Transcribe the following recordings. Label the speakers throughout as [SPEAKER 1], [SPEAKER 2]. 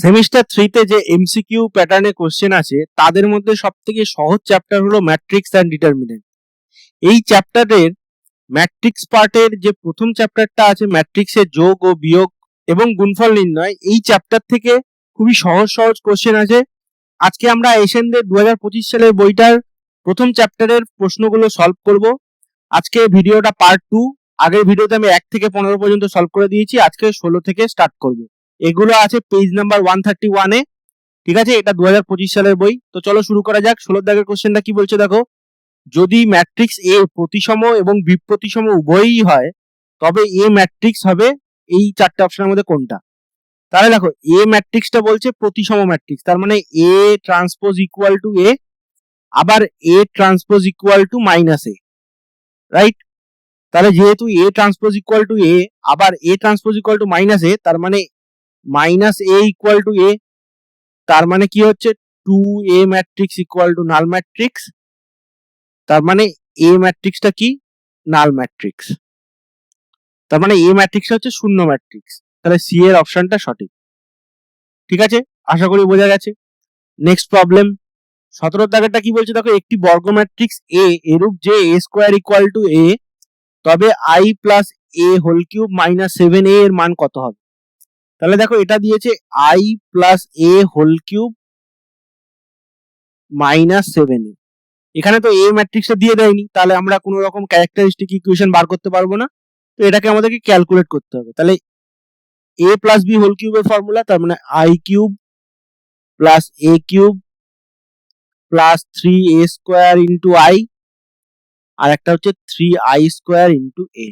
[SPEAKER 1] Semester 3 তে যে MCQ প্যাটার্নে কোশ্চেন আছে তাদের মধ্যে সবথেকে সহজ চ্যাপ্টার হলো ম্যাট্রিক্স অ্যান্ড ডিটারমিনেন্ট। এই চ্যাপ্টারের ম্যাট্রিক্স পার্টের যে প্রথম চ্যাপ্টারটা আছে ম্যাট্রিক্সের যোগ ও বিয়োগ এবং গুণফল নির্ণয়, এই চ্যাপ্টার থেকে খুবই সহজ সহজ কোশ্চেন আছে। আজকে আমরা এশিয়ানদের 2025 সালের বইটার প্রথম চ্যাপ্টারের প্রশ্নগুলো সলভ করব। আজকে ভিডিওটা পার্ট 2। আগের ভিডিওতে আমি 1 থেকে 15 পর্যন্ত সলভ করে দিয়েছি, আজকে 16 থেকে স্টার্ট করব। এগুলো আছে পেজ নাম্বার 131 এ, ঠিক আছে? এটা 2025 সালের বই। তো চলো শুরু করা যাক। 16 দাগের কোশ্চেনটা কি বলছে দেখো, যদি ম্যাট্রিক্স এ প্রতিসম এবং বিপ্রতিসম উভয়ই হয় তবে এ ম্যাট্রিক্স হবে এই চারটে অপশনের মধ্যে কোনটা? তাহলে দেখো, এ ম্যাট্রিক্সটা বলছে প্রতিসম ম্যাট্রিক্স, তার মানে A transpose equal to A, আবার A transpose equal to minus A, right? তাহলে যেহেতু A transpose equal to A আবার A transpose equal to minus A, তার মানে minus A equal to A, তার মানে কি হচ্ছে 2a matrix equal to null matrix. তার মানে এ ম্যাট্রিক্সটা কি? Null matrix. তার মানে এ ম্যাট্রিক্সটা হচ্ছে শূন্য ম্যাট্রিক্স। তাহলে সি এর অপশনটা সঠিক। ঠিক আছে, আশা করি বোঝা গেছে। নেক্সট প্রবলেম 17 দাগেরটা কি বলছে দেখো, একটি বর্গ ম্যাট্রিক্স এ এরূপ যে A square equal to A, তবে I plus A whole cube minus 7a এর মান কত হবে? তাহলে দেখো, এটা দিয়েছে I plus A whole cube minus 7a। এখানে তো এ ম্যাট্রিক্সটা দিয়ে দেয়নি, তাহলে আমরা কোনো রকম ক্যারেক্টারিস্টিক ইকুয়েশন বার করতে পারবো না। তো এটাকে আমাদেরকে ক্যালকুলেট করতে হবে। তাহলে এ প্লাস বি হোল কিউবের ফর্মুলা, তার মানে I cube plus A cube plus 3a square into I, আর একটা হচ্ছে 3i স্কোয়ার ইন্টু এ,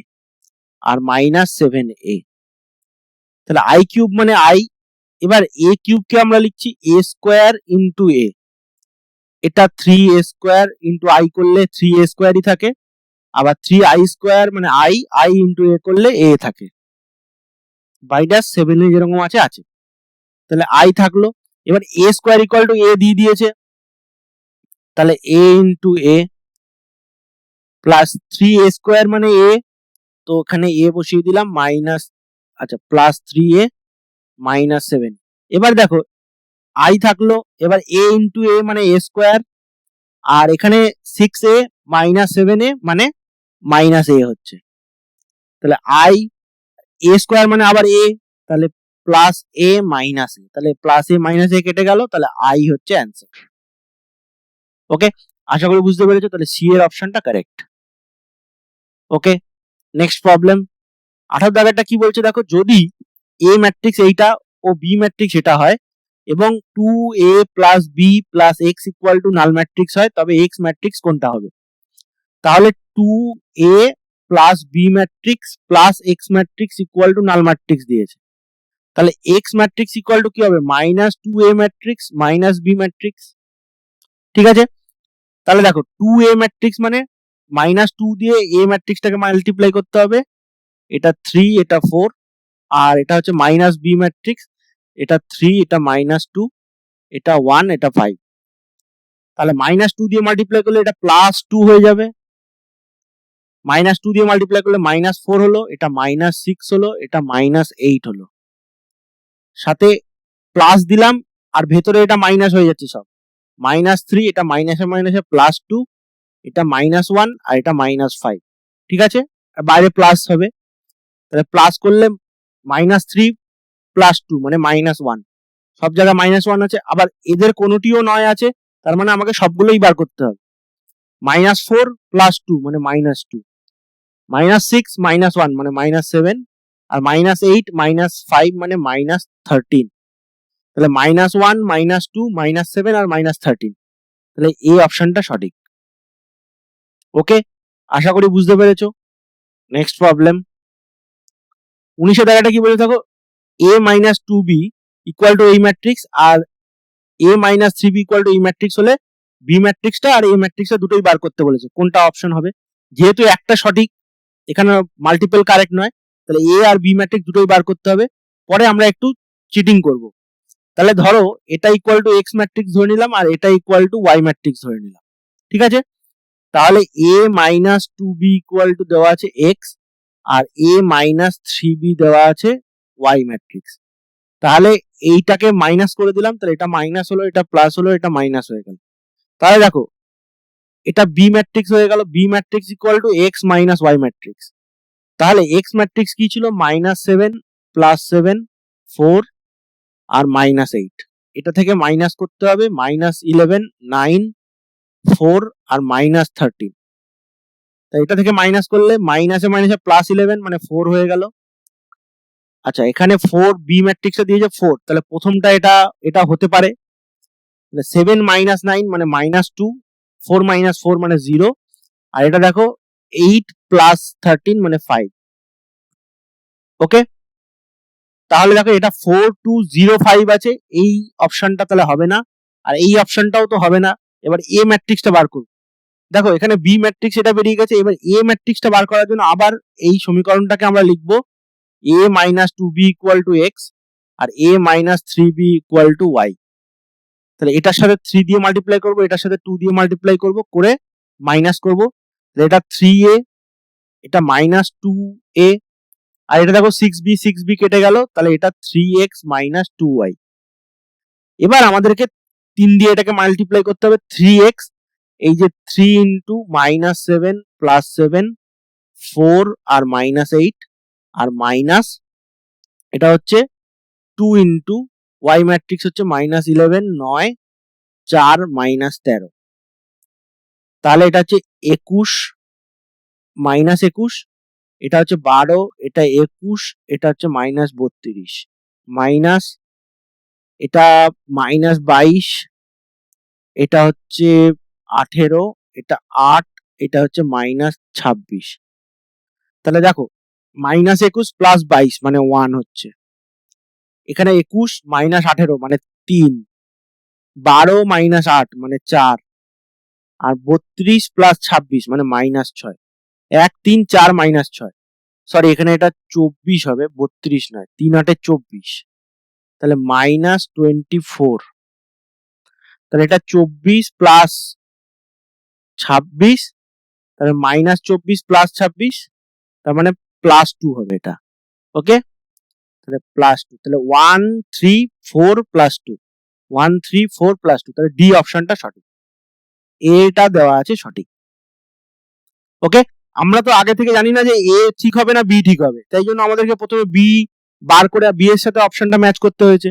[SPEAKER 1] আর মাইনাস 7a। তাহলে আই কিউব মানে আই, এবার এ কিউবকে আমরা লিখছি এ স্কোয়ার ইন্টু এ, এটা 3a স্কোয়ার ইন্টু আই করলে 3a স্কোয়ারই থাকে, আবার 3i স্কোয়ার মানে আই ইন্টু এ করলে এ থাকে, বাইডাস 7 এ যেরকম আছে আছে। তাহলে আই থাকলো, এবার এ স্কোয়ার ইকুয়াল টু এ দিয়ে দিয়েছে, তাহলে এ ইন্টু এ প্লাস 3a স্কোয়ার মানে এ, তো ওখানে এ বসিয়ে দিলাম মাইনাস, আচ্ছা প্লাস 3a মাইনাস 7। এবার দেখো আই থাকলো, এবার এ ইন্টু এ মানে এ স্কোয়ার, আর এখানে 6a মাইনাস 7a মানে মাইনাস এ হচ্ছে। তাহলে আই এ স্কোয়ার মানে আবার এ, তাহলে প্লাস এ মাইনাস এ, তাহলে প্লাস এ মাইনাস এ কেটে গেল, তাহলে আই হচ্ছে অ্যান্সার। ওকে, আশা করি বুঝতে পেরেছো। তাহলে সি এর অপশনটা কারেক্ট। ওকে, নেক্সট প্রবলেম 18 দাগেরটা কি বলছে দেখো, যদি এ ম্যাট্রিক্স এইটা ও বি ম্যাট্রিক্স এটা হয় এবং 2a plus B plus X equal to null matrix হয়, তবে এক্স ম্যাট্রিক্স কোনটা হবে? তাহলে 2a plus B matrix plus X matrix equal to null matrix দিয়েছে। তাহলে এক্স ম্যাট্রিক্স ইকুয়াল টু কি হবে? Minus 2a matrix minus B matrix. ঠিক আছে, তাহলে দেখো 2a ম্যাট্রিক্স মানে মাইনাস 2 দিয়ে a ম্যাট্রিক্সটাকে মাল্টিপ্লাই করতে হবে, এটা 3 এটা 4, আর এটা হচ্ছে মাইনাস বি ম্যাট্রিক্স, এটা 3 এটা মাইনাস 2, এটা 1 এটা 5। তাহলে মাইনাস 2 দিয়ে মাল্টিপ্লাই করলে এটা প্লাস 2 হয়ে যাবে, মাইনাস 2 দিয়ে মাল্টিপ্লাই করলে মাইনাস 4 হলো, এটা মাইনাস 6 হলো, এটা মাইনাস 8 হলো, সাথে প্লাস দিলাম আর ভেতরে এটা মাইনাস হয়ে যাচ্ছে সব, মাইনাস 3, এটা মাইনাসে মাইনাসে প্লাস 2, এটা মাইনাস 1 আর এটা মাইনাস 5। ঠিক আছে, বাইরে প্লাস হবে, তাহলে প্লাস করলে মাইনাস 3 প্লাস 2 মানে মাইনাস 1, সব জায়গায় মাইনাস 1 আছে, আবার এদের কোনোটিও নয় আছে, তার মানে আমাকে সবগুলোই বার করতে হবে। মাইনাস 4 প্লাস 2 মানে মাইনাস 2, মাইনাস 6 মাইনাস 1 মানে মাইনাস 7, আর মাইনাস 8 মাইনাস 5 মানে মাইনাস 13। তাহলে মাইনাস 1 মাইনাস 2 মাইনাস 7 আর মাইনাস 13, তাহলে এই অপশনটা সঠিক। ওকে, আশা করি বুঝতে পেরেছো। নেক্সট প্রবলেম 19 টাকাটা কি বলে থাকো, a minus 2b equal to এই ম্যাট্রিক্স, আর a minus 3b equal to এই ম্যাট্রিক্স হলে বি ম্যাট্রিক্সটা আর এ ম্যাট্রিক্সটা দুটোই বার করতে বলেছে, কোনটা অপশন হবে? যেহেতু একটা সঠিক, এখানে মাল্টিপল কারেক্ট নয়, তাহলে এ আর বি ম্যাট্রিক্স দুটোই বার করতে হবে। পরে আমরা একটু চিটিং করব। তাহলে ধরো এটা ইকুয়াল টু এক্স ম্যাট্রিক্স ধরে নিলাম আর এটা ইকুয়াল টু ওয়াই ম্যাট্রিক্স ধরে নিলাম। ঠিক আছে, তাহলে এ মাইনাস 2b ইকুয়াল টু দেওয়া আছে এক্স, আর এ মাইনাস 3b দেওয়া আছে ওয়াই ম্যাট্রিক্স। তাহলে এইটাকে মাইনাস করে দিলাম, তাহলে এটা মাইনাস হলো, এটা প্লাস হলো, এটা মাইনাস হয়ে গেল। তাহলে দেখো এটা বি ম্যাট্রিক্স হয়ে গেল, B matrix equal to X minus Y matrix. তাহলে এক্স ম্যাট্রিক্স কি ছিল? -7 +7 4 আর -8। এটা থেকে মাইনাস করতে হবে -11 9 4 আর -13। তাই এটা থেকে মাইনাস করলে মাইনাসে মাইনাসে +11 মানে 4 হয়ে গেল। আচ্ছা এখানে 4 বি ম্যাট্রিক্সে দিয়েছে 4, তাহলে প্রথমটা এটা হতে পারে। 7 - 9 মানে -2, 4 - 4 মানে 0, আর এটা দেখো 8 + 13 মানে 5। ওকে, তাহলে দেখো এটা 4205 আছে, এই অপশনটা তাহলে হবে না, আর এই অপশনটাও তো হবে না। এবার এ ম্যাট্রিক্সটা বার করব। দেখো এখানে বি ম্যাট্রিক্স এটা বেরিয়ে গেছে, এবার এ ম্যাট্রিক্সটা বার করার জন্য আবার এই সমীকরণটাকে আমরা লিখবো a - 2b = x R a - 3b = y। তাহলে এটার সাথে 3 দিয়ে মাল্টিপ্লাই করব, এটার সাথে 2 দিয়ে মাল্টিপ্লাই করব, করে মাইনাস করব। এটা 3a, এটা -2a, আর এটা দেখো 6b কেটে গেল, তাহলে এটা 3x - 2y। এবার আমাদেরকে 3 দিয়ে এটাকে মাল্টিপ্লাই করতে হবে, 3x, এই যে 3 ইন্টু -7 +7 4 আর -8 আর মাইনাস এটা হচ্ছে 2 ইন্টু y ম্যাট্রিক্স হচ্ছে -11 9 4 -13। তাহলে এটা হচ্ছে 21 -21, এটা হচ্ছে 12, এটা 21, এটা হচ্ছে -32, মাইনাস এটা -22, এটা হচ্ছে 18, এটা 8, এটা হচ্ছে -26। তাহলে দেখো -21 + 22 মানে 1 হচ্ছে, এখানে 21 - 18 মানে 3, 12 - 8 মানে 4, আর 32 + 26 মানে -6। 1 3 4 -6, সরি এখানে এটা 24 হবে, 32 নয়, 3 8 24, তাহলে -24। তাহলে এটা 24 প্লাস 26, তাহলে -24 + 26, তার মানে +2 হবে এটা। ওকে, তাহলে +2, তাহলে 1 3 4 + 2, 1 3 4 + 2, তাহলে ডি অপশনটা সঠিক, এটা দেওয়া আছে সঠিক। ওকে, আমরা তো আগে থেকে জানি না যে এ ঠিক হবে না বি ঠিক হবে, তাই জন্য আমাদেরকে প্রথমে বি বার করে বি এর সাথে অপশনটা ম্যাচ করতে হয়েছে।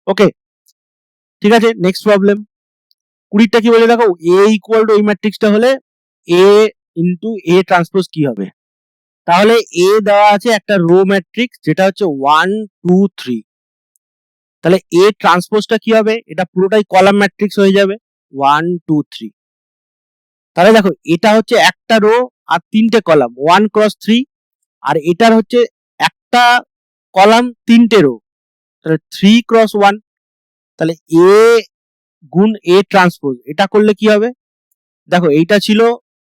[SPEAKER 1] ওকে, ঠিক আছে, নেক্সট প্রবলেম 20টা কি বলে দেখো, এ ইকুয়াল টু এই ম্যাট্রিক্সটা হলে এ ইন্টু এ ট্রান্সপোজ কি হবে? তাহলে এ দেওয়া আছে একটা রো ম্যাট্রিক্স যেটা হচ্ছে 1 2 3, তাহলে এ ট্রান্সপোজটা কি হবে? এটা পুরোটাই কলাম ম্যাট্রিক্স হয়ে যাবে 1 2 3। তাহলে দেখো এটা হচ্ছে একটা রো আর 3টে কলাম 1 × 3, আর এটার হচ্ছে একটা কলাম 3টে রো, তাহলে 3 × 1, তাহলে এ গুণ এ ট্রান্সপোজ এটা করলে কি হবে? দেখো এইটা ছিল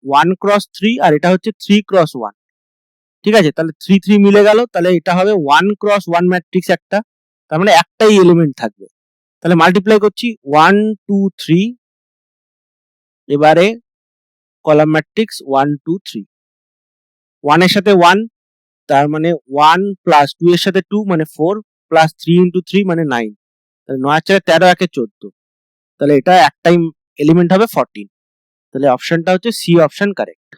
[SPEAKER 1] 1 × 3 আর এটা হচ্ছে 3 × 1, ঠিক আছে, তাহলে 3 3 মিলে গেল, তাহলে এটা হবে 1 × 1 ম্যাট্রিক্স একটা, তার মানে একটাই এলিমেন্ট থাকবে। তাহলে মাল্টিপ্লাই করছি 1 2 3, এবারে কলাম ম্যাট্রিক্স 1 2 3, 1 এর সাথে 1, তার মানে 1 + 2 এর সাথে 2 মানে 4 + 3 × 3 মানে 9, তাহলে 9 4 13 1 14, তাহলে এটা একটাই এলিমেন্ট হবে 14। তাহলে অপশনটা হচ্ছে সি অপশন কারেক্ট।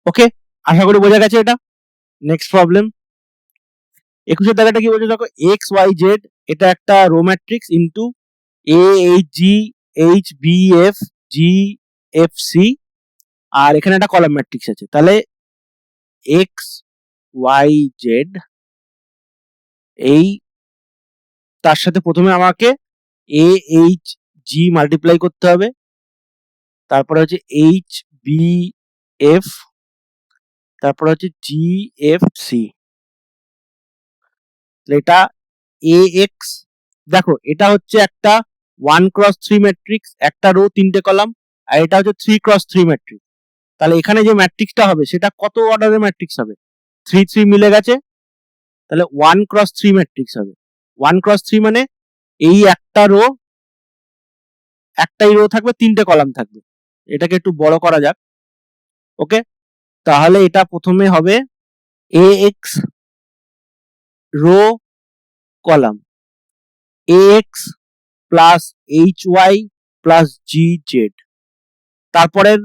[SPEAKER 1] ওকে, আশা করি বোঝা গেছে এটা। নেক্সট প্রবলেম 21 এর দাগাটা কি বলছে দেখো, এক্স ওয়াই জেড এটা একটা row matrix into A H G H B F G F C, আর এখানে একটা কলাম ম্যাট্রিক্স আছে। তাহলে এক্স ওয়াই জেড এই তার সাথে প্রথমে আমাকে এ এইচ জি মাল্টিপ্লাই করতে হবে, তারপরে হচ্ছে এইচ বি এফ, তারপরে হচ্ছে জি এফ সি, এটা এ এক্স। দেখো এটা হচ্ছে একটা 1 × 3 ম্যাট্রিক্স, একটা রো 3টে কলাম, আর এটা হচ্ছে 3 × 3 ম্যাট্রিক্স। তাহলে এখানে যে ম্যাট্রিক্সটা হবে সেটা কত অর্ডারের ম্যাট্রিক্স হবে? 3 3 মিলে গেছে, তাহলে 1 × 3 ম্যাট্রিক্স হবে। 1 × 3 মানে এই একটা রো, একটাই রো থাকবে, 3টে কলাম থাকবে। এটাকে একটু বড় করা যাক। ওকে, তাহলে এটা প্রথমে হবে A X row column ax plus hy plus gz, তারপরের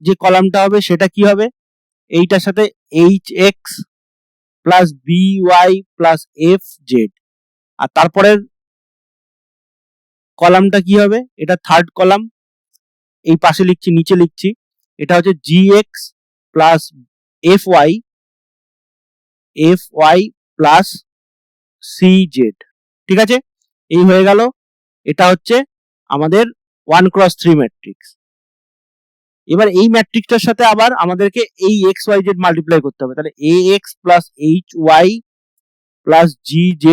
[SPEAKER 1] যে কলামটা হবে সেটা কি হবে, এইটার সাথে hx plus by plus fz, আর তারপরের কলামটা কি হবে, এটা থার্ড কলাম, এই পাশে লিখছি নিচে লিখছি, এটা হচ্ছে gx plus fy plus cz, ঠিক আছে, এই হয়ে গেল, এটা হচ্ছে আমাদের 1x3 ম্যাট্রিক্স। এবার এই ম্যাট্রিক্সটার সাথে আবার আমাদেরকে এই xyz মাল্টিপ্লাই করতে হবে, তাহলে ax plus hy plus gz,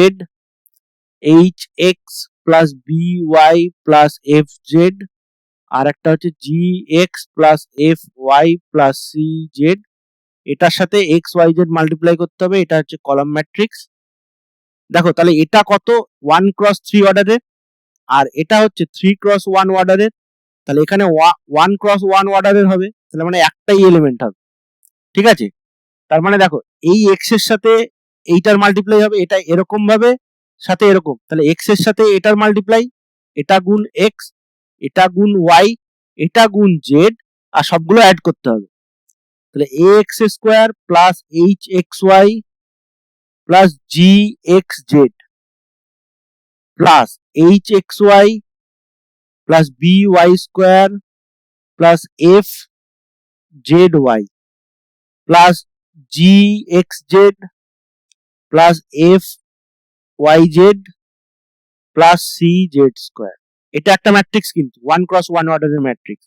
[SPEAKER 1] hx plus by plus fz, আর একটা হচ্ছে gx plus fy plus cz, এটার সাথে xyz মাল্টিপ্লাই করতে হবে, এটা হচ্ছে কলাম ম্যাট্রিক্স। দেখো তাহলে এটা কত 1x3 অর্ডারের, আর এটা হচ্ছে 3x1 অর্ডারের, তাহলে এখানে 1x1 অর্ডারের হবে, তাহলে মানে একটাই এলিমেন্ট হবে, ঠিক আছে। তার মানে দেখো এই x এর সাথে এইটার মাল্টিপ্লাই হবে, এটা এরকম ভাবে সাথে এরকম, তাহলে x এর সাথে এটার মাল্টিপ্লাই, এটা গুণ x, এটা গুণ y, এটা গুণ z, আর সবগুলো অ্যাড করতে হবে, তাহলে ax square plus hxy plus gxz plus hxy plus by square plus fzy plus gxz plus fyz plus cz square, এটা একটা ম্যাট্রিক্স কিন্তু 1x1 অর্ডারের ম্যাট্রিক্স।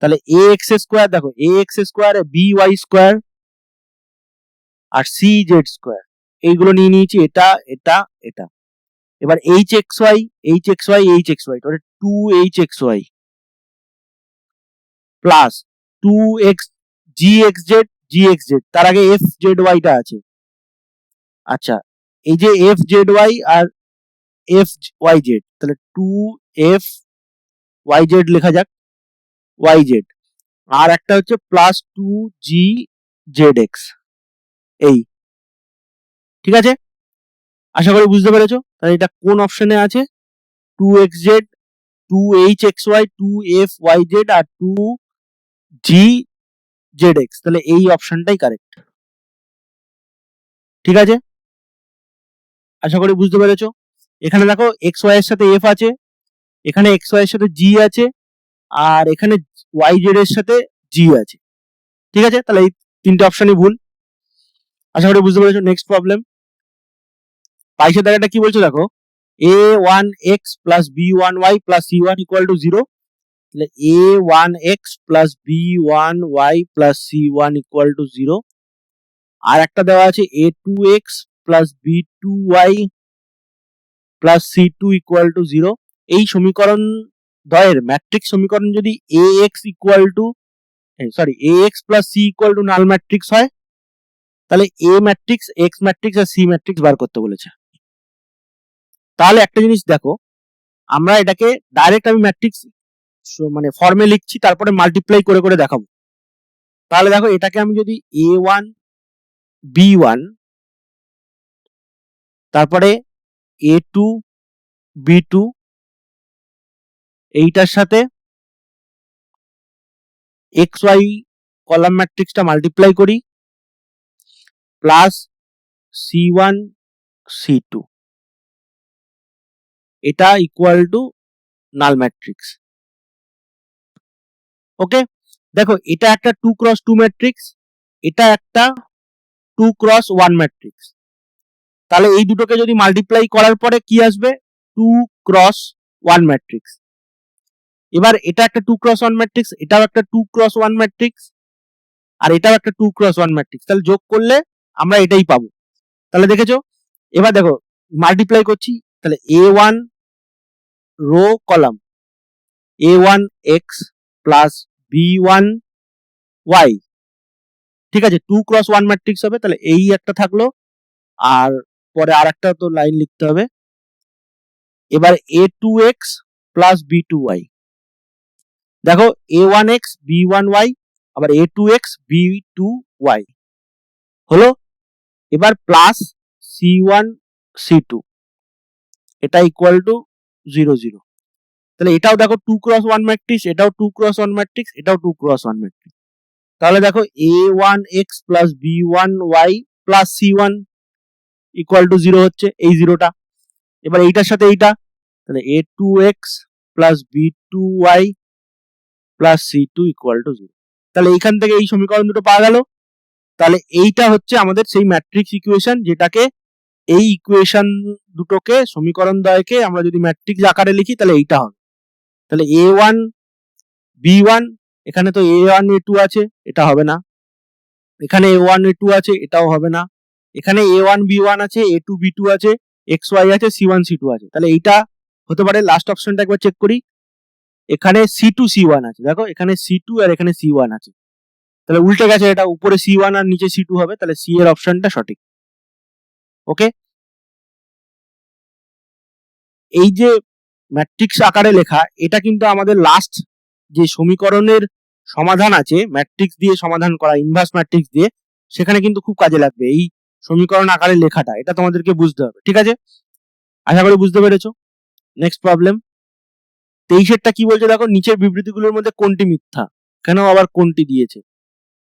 [SPEAKER 1] তাহলে ax স্কয়ার, দেখো ax স্কয়ার, by স্কয়ার আর cz স্কয়ার, এইগুলো নিয়ে নিয়েছি, এটা এটা এটা। এবার hxy তাহলে 2hxy প্লাস 2x gxz, তার আগে fzy টা আছে, আচ্ছা এই যে fzy আর fyz, তাহলে 2fyz লেখা যাক, yz, আর একটা হচ্ছে প্লাস 2gzx, এই, ঠিক আছে, আশা করি বুঝতে পেরেছো। তাহলে এটা কোন অপশনে আছে, 2xz 2hxy 2fyz আর 2gzx, তাহলে এই অপশনটাই কারেক্ট, ঠিক আছে, আশা করি বুঝতে পেরেছো। এখানে দেখো xy এর সাথে f আছে, এখানে xy এর সাথে g আছে, আর এখানে yz এর সাথে g আছে, ঠিক আছে, তাহলে এই তিনটে অপশনই ভুল, আশা করি বুঝতে পেরেছো। নেক্সট প্রবলেম, 22 দাগেটা কি বলছো দেখো, a1x plus b1y plus c1 equal to 0, তাহলে a1x plus b1y plus c1 equal to 0, আর একটা দেওয়া আছে a2x plus b2y plus c2 equal to 0। এই সমীকরণ দ্বয়ের ম্যাট্রিক্স সমীকরণ যদি ax equal to ax plus c equal to null matrix হয়, তাহলে a ম্যাট্রিক্স, x ম্যাট্রিক্স আর c ম্যাট্রিক্স বার করতে বলেছে। তাহলে একটা জিনিস দেখো, আমরা এটাকে ডাইরেক্ট আমি ম্যাট্রিক্স মানে ফর্মে লিখছি, তারপরে মাল্টিপ্লাই করে করে দেখাবো। তাহলে দেখো এটাকে আমি যদি a1 b1 তারপরে a2 b2 এইটার সাথে xy কলাম ম্যাট্রিক্সটা মাল্টিপ্লাই করি, প্লাস c1 c2, এটা ইকুয়াল টু নাল ম্যাট্রিক্স। ওকে, দেখো এটা একটা 2x2 ম্যাট্রিক্স, এটা একটা 2x1 ম্যাট্রিক্স, তাহলে এই দুটোকে যদি মাল্টিপ্লাই করার পরে কি আসবে, 2x1 ম্যাট্রিক্স। এবার এটা একটা 2x1 ম্যাট্রিক্স, এটাও একটা 2x1 ম্যাট্রিক্স, আর এটাও একটা 2x1 ম্যাট্রিক্স, তাহলে যোগ করলে আমরা এটাই পাবো। তাহলে দেখেছো, এবার দেখো মাল্টিপ্লাই করছি, তাহলে a1 rho column a1x plus b1y, ঠিক আছে, 2x1 ম্যাট্রিক্স হবে, তাহলে এই একটা থাকলো, আর পরে আর একটা তো লাইন লিখতে হবে। এবার a2x প্লাস b2y, দেখো a1x b1y আবার a2x b2y হলো, এবার প্লাস c1 c2, এটা ইকুয়াল টু 0 0। তাহলে এটাও দেখো 2x1 ম্যাট্রিক্স, এটাও 2x1 ম্যাট্রিক্স, এটাও 2x1 ম্যাট্রিক্স। তাহলে দেখো a1x plus b1y plus c1 equal to 0 হচ্ছে, এই জিরোটা। এবার এইটার সাথে এইটা, তাহলে a2x plus b2y plus c2 equal to 0। তাহলে এইখান থেকে এই সমীকরণ দুটো পাওয়া গেল। তাহলে এইটা হচ্ছে আমাদের সেই ম্যাট্রিক্স ইকুয়েশন, যেটাকে এই ইকুয়েশন দুটোকে, সমীকরণ দ্বয়কে আমরা যদি ম্যাট্রিক্স আকারে লিখি তাহলে এইটা হবে। তাহলে a1 b1, এখানে তো a1 a2 আছে, এটা হবে না। এখানে a1 a2 আছে, এটাও হবে না। এখানে a1 b1 আছে, a2 b2 আছে, xy আছে, c1 c2 আছে। তাহলে এইটা হতে পারে। লাস্ট অপশনটা একবার চেক করি। এখানে c2 c1 আছে, দেখো এখানে c2 আর এখানে c1 আছে। তাহলে উল্টে গেছে, এটা উপরে c1 আর নিচে c2 হবে। তাহলে c এর অপশনটা সঠিক। ওকে, এই যে ম্যাট্রিক্স আকারে লেখা, এটা কিন্তু আমাদের লাস্ট যে সমীকরণের সমাধান আছে ম্যাট্রিক্স দিয়ে সমাধান করা, ইনভার্স ম্যাট্রিক্স দিয়ে, সেখানে কিন্তু খুব কাজে লাগবে এই সমীকরণ আকারে লেখাটা। এটা তোমাদেরকে বুঝতে হবে, ঠিক আছে? আশা করি বুঝতে পেরেছো। নেক্সট প্রবলেম 23-এরটা কি বলছে দেখো, নিচের বিবৃতিগুলোর মধ্যে কোনটি মিথ্যা? কেন আবার কোনটি দিয়েছে?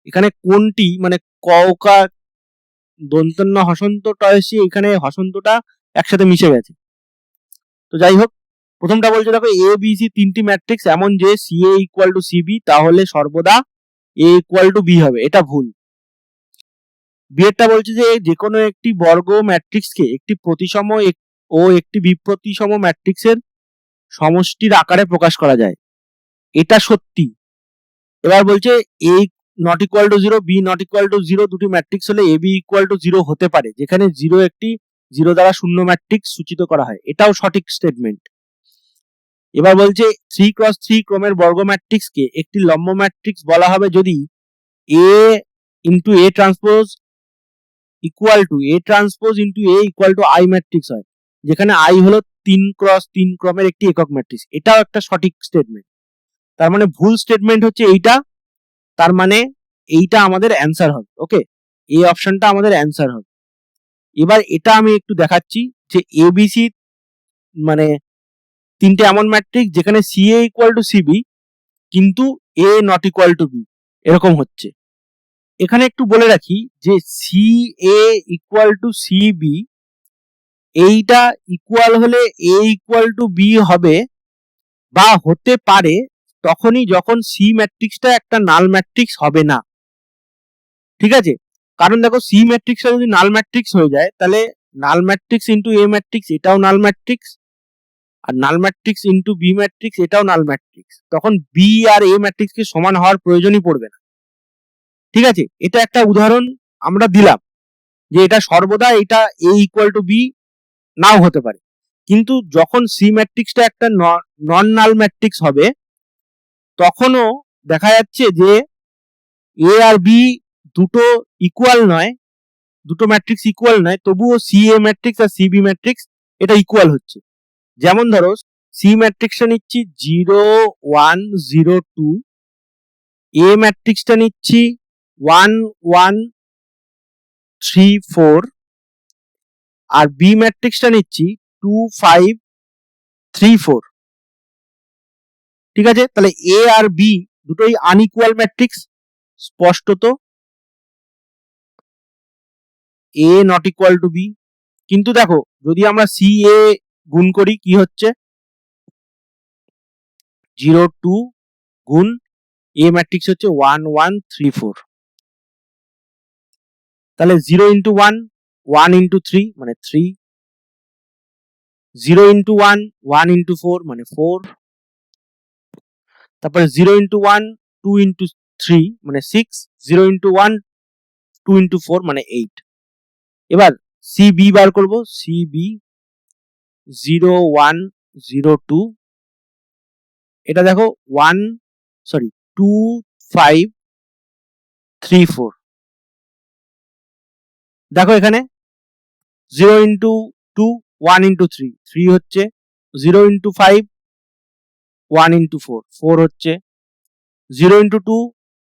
[SPEAKER 1] এখানে কোনটি মানে কওকা দন্তন্য হসন্ত টয়সি, এখানে হসন্তটা একসাথে মিশে গেছে। তো যাই হোক, প্রথমটা বলছে দেখো এ বি সি তিনটি ম্যাট্রিক্স এমন যে C A equal to C B, তাহলে সর্বদা এ ইকুয়াল টু বি হবে, এটা ভুল। বি এরটা বলছে যে কোনো একটি বর্গ ম্যাট্রিক্সকে একটি প্রতিসম ও একটি বিপ্রতিসম ম্যাট্রিক্সের সমষ্টির আকারে প্রকাশ করা যায়, এটা সত্যি। এবার বলছে A not equal to 0, B not equal to 0 দুটি ম্যাট্রিক্স হলে এ বি ইকুয়াল টু 0 হতে পারে, যেখানে 0 একটি 0 দ্বারা শূন্য ম্যাট্রিক্স সূচিত করা হয়, এটাও সঠিক স্টেটমেন্ট। এবার বলছে 3x3 ক্রমের বর্গ ম্যাট্রিক্সকে একটি লম্ব ম্যাট্রিক্স বলা হবে যদি A into A transpose equal two A transpose into A equal to I matrix হয়, যেখানে I হলো 3x3 ক্রমের একটি একক ম্যাট্রিক্স, এটাও একটা সঠিক স্টেটমেন্ট। তার মানে ভুল স্টেটমেন্ট হচ্ছে এইটা, তার মানে এইটা আমাদের অ্যান্সার হবে। ওকে, এই অপশনটা আমাদের অ্যান্সার হবে। এবার এটা আমি একটু দেখাচ্ছি যে ABC মানে তিনটে এমন ম্যাট্রিক্স যেখানে CA ইকুয়াল টু CB কিন্তু A not equal two B, এরকম হচ্ছে। এখানে একটু বলে রাখি যে CA ইকুয়াল টু CB এইটা ইকুয়াল হলে A ইকুয়াল টু B হবে বা হতে পারে তখনই যখন C ম্যাট্রিক্সটা একটা নাল ম্যাট্রিক্স হবে না, ঠিক আছে? কারণ দেখো C ম্যাট্রিক্সটা যদি নাল ম্যাট্রিক্স হয়ে যায় তাহলে null matrix into A matrix এটাও নাল ম্যাট্রিক্স, আর নাল ম্যাট্রিক্স ইন্টু বি ম্যাট্রিক্স এটাও নাল ম্যাট্রিক্স, তখন বি আর এ ম্যাট্রিক্সকে সমান হওয়ার প্রয়োজনই পড়বে না, ঠিক আছে? এটা একটা উদাহরণ আমরা দিলাম যে এটা সর্বদা এটা এ ইকুয়াল টু বি নাও হতে পারে, কিন্তু যখন সি ম্যাট্রিক্সটা একটা নন নাল ম্যাট্রিক্স হবে তখনও দেখা যাচ্ছে যে এ আর বি দুটো ইকুয়াল নয়, দুটো ম্যাট্রিক্স ইকুয়াল নয়, তবুও সি এ ম্যাট্রিক্স আর সি বি ম্যাট্রিক্স এটা ইকুয়াল হচ্ছে। যেমন ধরো সি ম্যাট্রিক্সটা নিচ্ছি 0 1 0 2, এ ম্যাট্রিক্সটা নিচ্ছি 1 1 3 4, আর বি ম্যাট্রিক্সটা নিচ্ছি 2 5 3 4, ঠিক আছে? তাহলে এ আর বি দুটোই আনইকুয়াল ম্যাট্রিক্স, স্পষ্টত এ নট ইকুয়াল টু বি। কিন্তু দেখো যদি আমরা সি এ গুণ করি কি হচ্ছে, 0 2 গুণ এ ম্যাট্রিক্স হচ্ছে 1 1 3 4, তাহলে 0 ইন্টু 1 1 ইন্টু 3 মানে 3, 0 ইন্টু 1 1 ইন্টু 4 মানে 4, তারপরে 0 ইন্টু 1 2 ইন্টু 3 মানে 6, 0 ইন্টু 1 2 ইন্টু 4 মানে 8। এবার সি বি বার করব, সি বি 0 1 0 2, এটা দেখো 2 5 3 4, দেখো এখানে 0 ইন্টু 2 1 ইন্টু 3 3 হচ্ছে, 0 ইন্টু 5 1 ইন্টু 4 4 হচ্ছে, 0 ইন্টু 2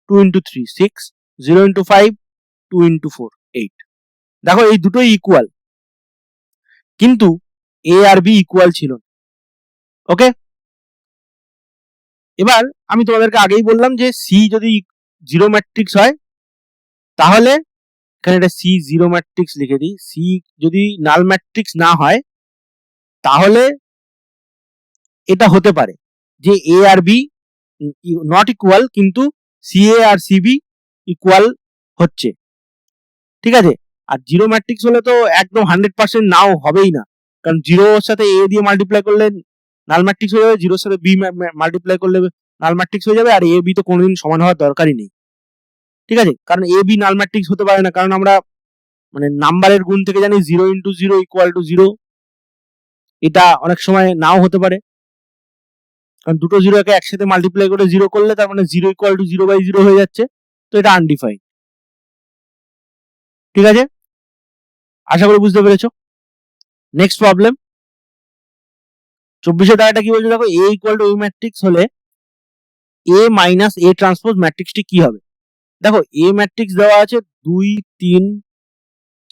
[SPEAKER 1] 2 ইন্টু 3 6, 0 ইন্টু 5 2 ইন্টু 4 8। দেখো এই দুটোই ইকুয়াল, কিন্তু এ আর বি ইকুয়াল ছিল। ওকে, এবার আমি তোমাদেরকে আগেই বললাম যে সি যদি জিরো ম্যাট্রিক্স হয় তাহলে এখানে একটা সি জিরো ম্যাট্রিক্স লিখে দিই, সি যদি নাল ম্যাট্রিক্স না হয় তাহলে এটা হতে পারে যে এ আর বি নট ইকুয়াল কিন্তু সি এ আর সি বি ইকুয়াল হচ্ছে। ঠিক আছে, আর জিরো ম্যাট্রিক্স হলে তো একদম 100% নাও হবেই না, কারণ জিরোর সাথে এ দিয়ে মাল্টিপ্লাই করলে নাল ম্যাট্রিক্স হয়ে যাবে, জিরোর সাথে বি মাল্টিপ্লাই করলে নাল ম্যাট্রিক্স হয়ে যাবে, আর এ বি তো কোনোদিন সমান হওয়ার দরকারই নেই। ঠিক আছে, কারণ এ বি নাল ম্যাট্রিক্স হতে পারে না, কারণ আমরা মানে নাম্বারের গুণ থেকে জানি 0 ইন্টু 0 ইকুয়াল টু 0, এটা অনেক সময় নাও হতে পারে, কারণ দুটো জিরোকে একসাথে মাল্টিপ্লাই করে 0 করলে তার মানে 0 ইকুয়াল টু 0/0 হয়ে যাচ্ছে, তো এটা আনডিফাইন্ড। ঠিক আছে, আশা করি বুঝতে পেরেছো। নেক্সট প্রবলেম 24 টাকাটা কি বলছে দেখো, এ ইকুয়াল টু এ ম্যাট্রিক্স হলে এ মাইনাস এ ট্রান্সপোজ ম্যাট্রিক্সটি কি হবে। দেখো এ ম্যাট্রিক্স দেওয়া আছে 2 3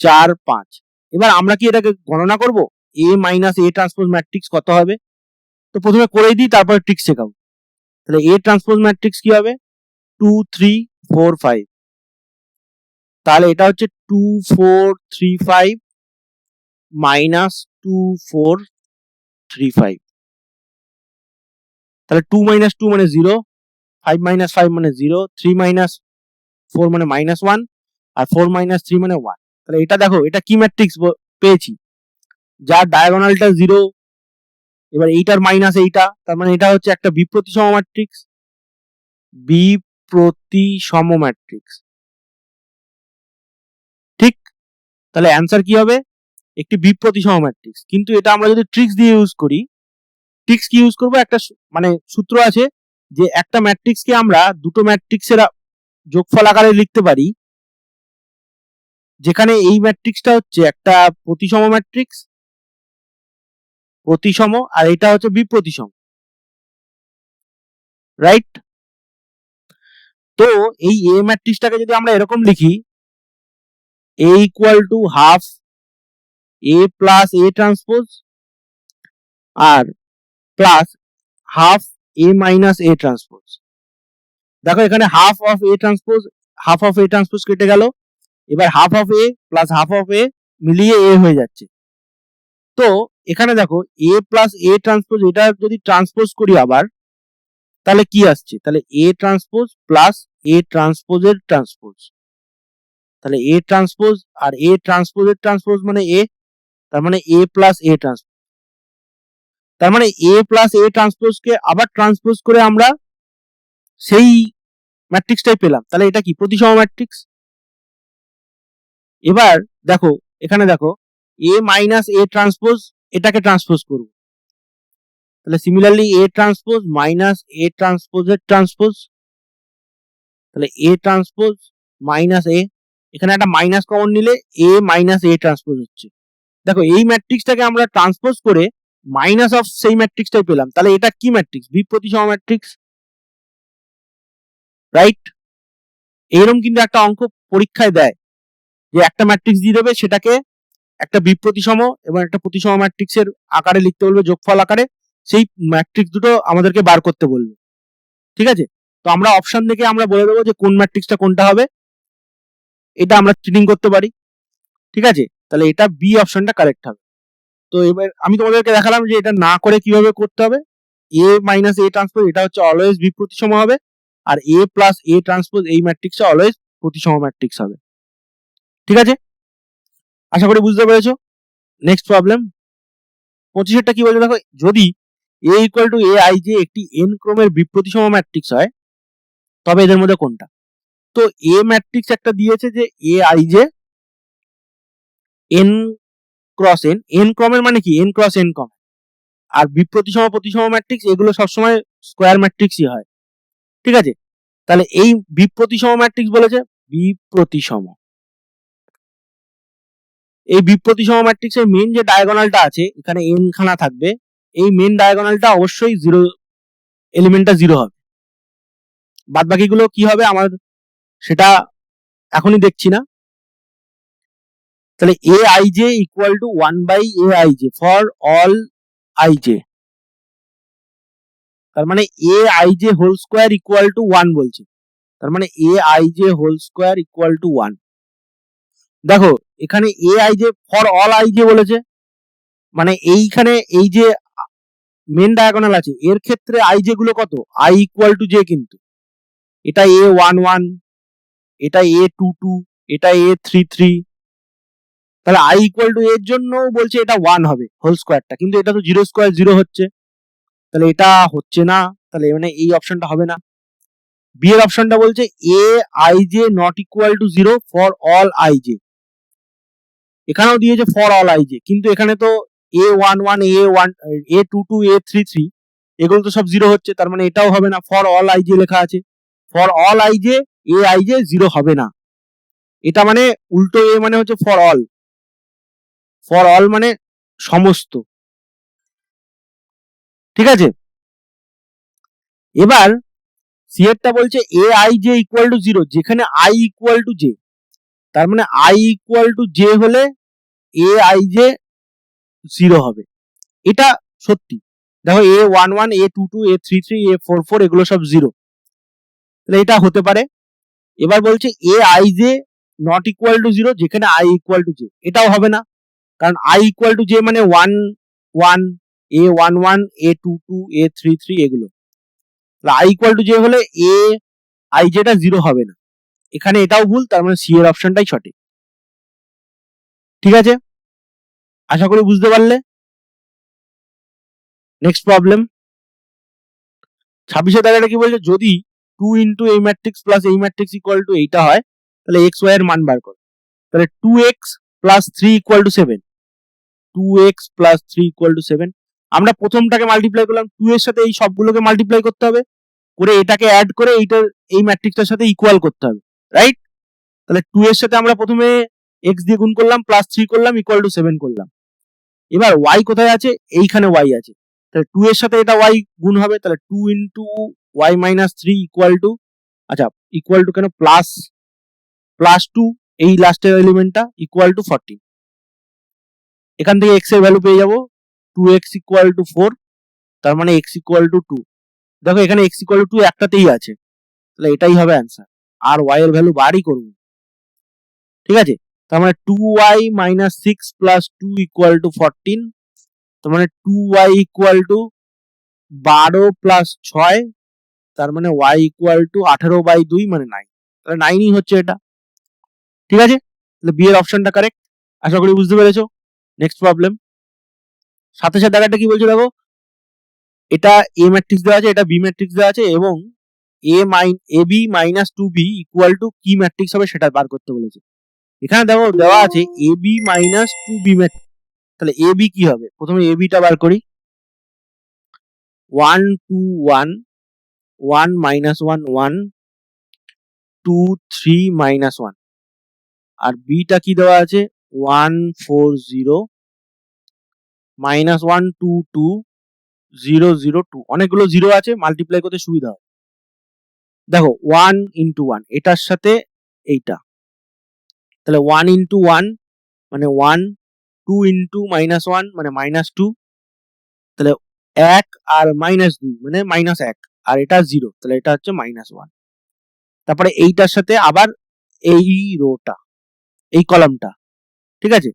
[SPEAKER 1] 4 5, এবার আমরা কি এটাকে গণনা করব এ মাইনাস এ ট্রান্সপোজ ম্যাট্রিক্স কত হবে। তো প্রথমে করেই দিই, তারপরে ট্রিক্স শেখাবো। তাহলে এ ট্রান্সপোজ ম্যাট্রিক্স কি হবে 2 3 4 5, তাহলে এটা হচ্ছে 2 4 3 5 মাইনাস 2 4 3 5, তাহলে 2 মাইনাস 2 মানে 0, 5 মাইনাস 5 মানে 0, 3 মাইনাস 4 মানে মাইনাস 1, আর 4 মাইনাস 3 মানে 1। তাহলে এটা দেখো এটা কি ম্যাট্রিক্স পেয়েছি, যার ডায়াগোনালটা 0, এবার এইটার মাইনাস এইটা, তার মানে এটা হচ্ছে একটা বিপ্রতিসম ম্যাট্রিক্স, বিপ্রতিসম ম্যাট্রিক্স। ঠিক, তাহলে অ্যান্সার কি হবে একটি বিপ্রতিসম ম্যাট্রিক্স। কিন্তু এটা আমরা যদি ট্রিক্স দিয়ে ইউজ করি, ট্রিক্স কি ইউজ করবো, একটা মানে সূত্র আছে যে একটা ম্যাট্রিক্সকে আমরা দুটো ম্যাট্রিক্সের যোগফল আকারে লিখতে পারি, যেখানে এই ম্যাট্রিক্সটা হচ্ছে একটা প্রতিসম ম্যাট্রিক্স, প্রতিসম, আর এটা হচ্ছে বিপ্রতিসম, রাইট। তো এই এ ম্যাট্রিক্সটাকে যদি আমরা এরকম লিখি A equal to half A plus A transpose আর plus half A minus A transpose. দেখো এখানে হাফ অফ এ ট্রান্সপোজ কেটে গেল, এবার half of A plus half of A মিলিয়ে এ হয়ে যাচ্ছে। তো এখানে দেখো এ প্লাস এ ট্রান্সপোজ, এটা যদি ট্রান্সপোজ করি আবার তাহলে কি আসছে, তাহলে এ ট্রান্সপোজ প্লাস এ ট্রান্সপোজের ট্রান্সপোজ, তাহলে এ ট্রান্সপোজ আর এ ট্রান্সপোজের ট্রান্সপোজ মানে এ, তার মানে এ প্লাস এ ট্রান্সপোজ, তার মানে এ প্লাস এ ট্রান্সপোজকে আবার ট্রান্সপোজ করে আমরা সেই ম্যাট্রিক্সটাই পেলাম, তাহলে এটা কি প্রতিসম ম্যাট্রিক্স। এবার দেখো এখানে দেখো এ মাইনাস এ ট্রান্সপোজ, এটাকে ট্রান্সপোজ করব, তাহলে similarly A transpose minus A ট্রান্সপোজের ট্রান্সপোজ, তাহলে এ ট্রান্সপোজ মাইনাস এ, এখানে একটা মাইনাস কমন নিলে এ মাইনাস এ ট্রান্সপোজ হচ্ছে। দেখো এই ম্যাট্রিক্সটাকে আমরা ট্রান্সপোজ করে মাইনাস অফ সেই ম্যাট্রিক্সটাই পেলাম, তাহলে এটা কি ম্যাট্রিক্স, বিপ্রতিসম ম্যাট্রিক্স, রাইট। এইরকম কিন্তু একটা অঙ্ক পরীক্ষায় দেয় যে একটা ম্যাট্রিক্স দিয়ে দেবে, সেটাকে একটা বিপ্রতিসম এবং একটা প্রতিসম ম্যাট্রিক্সের আকারে লিখতে বলবে, যোগফল আকারে, সেই ম্যাট্রিক্স দুটো আমাদেরকে বার করতে বলবে। ঠিক আছে, তো আমরা অপশন দেখে আমরা বলে দেবো যে কোন ম্যাট্রিক্সটা কোনটা হবে, এটা আমরা চিটিং করতে পারি। ঠিক আছে, তাহলে এটা বি অপশনটা কারেক্ট হবে। তো এবার আমি তোমাদেরকে দেখালাম যে এটা না করে কিভাবে করতে হবে। এ মাইনাস এ ট্রান্সপোজ এটা হচ্ছে অলওয়েজ বিপ্রতিসম হবে, আর এ প্লাস এ ট্রান্সপোজ এই ম্যাট্রিক্সটা অলওয়েজ প্রতিসম ম্যাট্রিক্স হবে। ঠিক আছে, আশা করি বুঝতে পেরেছো। নেক্সট প্রবলেম 25 কি বলছে দেখো, যদি এ ইকুয়াল টু এ আই যে একটি এন ক্রমের বিপ্রতিসম ম্যাট্রিক্স হয় তবে এদের মধ্যে কোনটা। তো এ ম্যাট্রিক্স একটা দিয়েছে যে এ আই যে এন ক্রস এন, এন ক্রমের মানে কি এন ক্রস এন ক্রম, আর বিপ্রতিসম প্রতিসম ম্যাট্রিক্স এগুলো সবসময় স্কোয়ার ম্যাট্রিক্সই হয়। ঠিক আছে, তাহলে এই বিপ্রতিসম ম্যাট্রিক্স বলেছে, বিপ্রতিসম, এই বিপ্রতিসম ম্যাট্রিক্সের মেন যে ডায়াগোনালটা আছে এখানে এন খানা থাকবে, এই মেন ডায়াগোনালটা অবশ্যই জিরো, এলিমেন্টটা জিরো হবে, বাদ বাকিগুলো কি হবে আমার সেটা এখনই দেখছি না। তাহলে A I J equal to 1/a I J for all I J, তার মানে A I J whole square equal to 1 বলছে, তার মানে A I J whole square equal to 1। দেখো এখানে A I J for all I J বলেছে, মানে এইখানে এই যে মেন ডায়াগোনাল আছে এর ক্ষেত্রে আই জে গুলো কত, আই ইকুয়াল টু জে, কিন্তু এটা a11, এটা a22, এটা a33, তাহলে আই ইকুয়াল টু এর জন্য বলছে এটা 1 হবে হোল স্কোয়ারটা, কিন্তু এটা তো 0 স্কোয়ার 0 হচ্ছে, তাহলে এটা হচ্ছে না, তাহলে মানে এই অপশনটা হবে না। বি এর অপশনটা বলছে এ I J not equal to 0 for all I J, এখানেও দিয়েছে ফর অল আই জে, কিন্তু এখানে তো a11, a22, a33 এগুলো তো সব 0 হচ্ছে, তার মানে এটাও হবে না, ফর অল আই জে লেখা আছে, for all I J A I J 0 হবে না, এটা মানে উল্টো এ মানে হচ্ছে ফর অল মানে সমস্ত, ঠিক আছে। এবার সি এরটা বলছে এ আই জে ইকুয়াল টু 0 যেখানে আই ইকুয়াল টু জে, তার মানে আই ইকুয়াল টু জে হলে এ আই জে 0 হবে, এটা সত্যি। দেখো a11, a22, a33, a44 এগুলো সব 0, তাহলে এটা হতে পারে। এবার বলছে এ I J not equal to 0 যেখানে আই ইকুয়াল টু জে, এটাও হবে না, কারণ আই ইকুয়াল টু জে মানে 1 1, a11, a22, a33 এগুলো, আই ইকুয়াল টু জে হলে এ আই জেটা 0 হবে না, এখানে এটাও ভুল, তার মানে সি এর অপশনটাই সঠিক, ঠিক আছে। আশা করি বুঝতে পারলে। নেক্সট প্রবলেম 26 দাগেটা কি বলছে, যদি 2 ইন্টু এই ম্যাট্রিক্স প্লাস এই ম্যাট্রিক্স ইকুয়াল টু এইটা হয়, তাহলে এক্স ওয়াই এর মান বার করো, তাহলে 2x plus 3 equal to 7, 2x plus 3 equal to 7, আমরা প্রথমটাকে মাল্টিপ্লাই করলাম, 2 এর সাথে এই সবগুলোকে মাল্টিপ্লাই করতে হবে, করে এটাকে অ্যাড করে এইটার এই ম্যাট্রিক্সটার সাথে ইকুয়াল করতে হবে, রাইট। তাহলে 2 এর সাথে আমরা প্রথমে x দিয়ে গুণ করলাম, প্লাস 3 করলাম, ইকুয়াল টু 7 করলাম। এবার y কোথায় আছে, এইখানে y আছে, তাহলে 2 এর সাথে এটা y গুণ হবে, তাহলে 2 into y minus 3 equal to, আচ্ছা ইকুয়াল টু কেন, প্লাস 2 এই লাস্টের এলিমেন্টটা ইকুয়াল টু 14, এখান থেকে x এর ভ্যালু পেয়ে যাবো 2x ইকুয়াল টু 4, তার মানে x ইকুয়াল টু 2, দেখো এখানে x ইকুয়াল টু 2 একটাতেই আছে, তাহলে এটাই হবে অ্যান্সার, আর y এর ভ্যালু বারই করব, ঠিক আছে। তার মানে 2y minus 6 plus 2 equal to 14, তার মানে 2y ইকুয়াল টু 12 প্লাস 6, তার মানে y ইকুয়াল টু 18/2 মানে 9, তাহলে 9ই হচ্ছে এটা, ঠিক আছে। তাহলে বি এর অপশনটা কারেক্ট, আশা করি বুঝতে পেরেছো। নেক্সট প্রবলেম 27 দাগাটা কি বলছে, দেখো এটা এ ম্যাট্রিক্স দেওয়া আছে, এটা বি ম্যাট্রিক্স দেওয়া আছে, এবং A B minus 2b equal to কি ম্যাট্রিক্স হবে সেটা বার করতে বলেছে। এখানে দেখো দেওয়া আছে এ বি মাইনাস 2b ম্যাট্রিক্স, তাহলে এ বি কি হবে, প্রথমে এ বিটা বার করি, 1 2 1, 1 minus 1 1, 2 3 minus 1, আর বিটা কি দেওয়া আছে 1 4 0, minus 1 2 2, 0 0 2, অনেকগুলো 0 আছে, মাল্টিপ্লাই করতে সুবিধা হয়। দেখো 1 ইন্টু 1 এটার সাথে এইটা, তাহলে 1 ইন্টু 1 মানে 1, 2 ইন্টু মাইনাস 1 মানে মাইনাস 2, তাহলে 1 আর মাইনাস 2 মানে মাইনাস 1, আর এটা 0, তাহলে এটা হচ্ছে মাইনাস 1, তারপরে এইটার সাথে আবার এই রোটা, এই কলামটা, ঠিক আছে।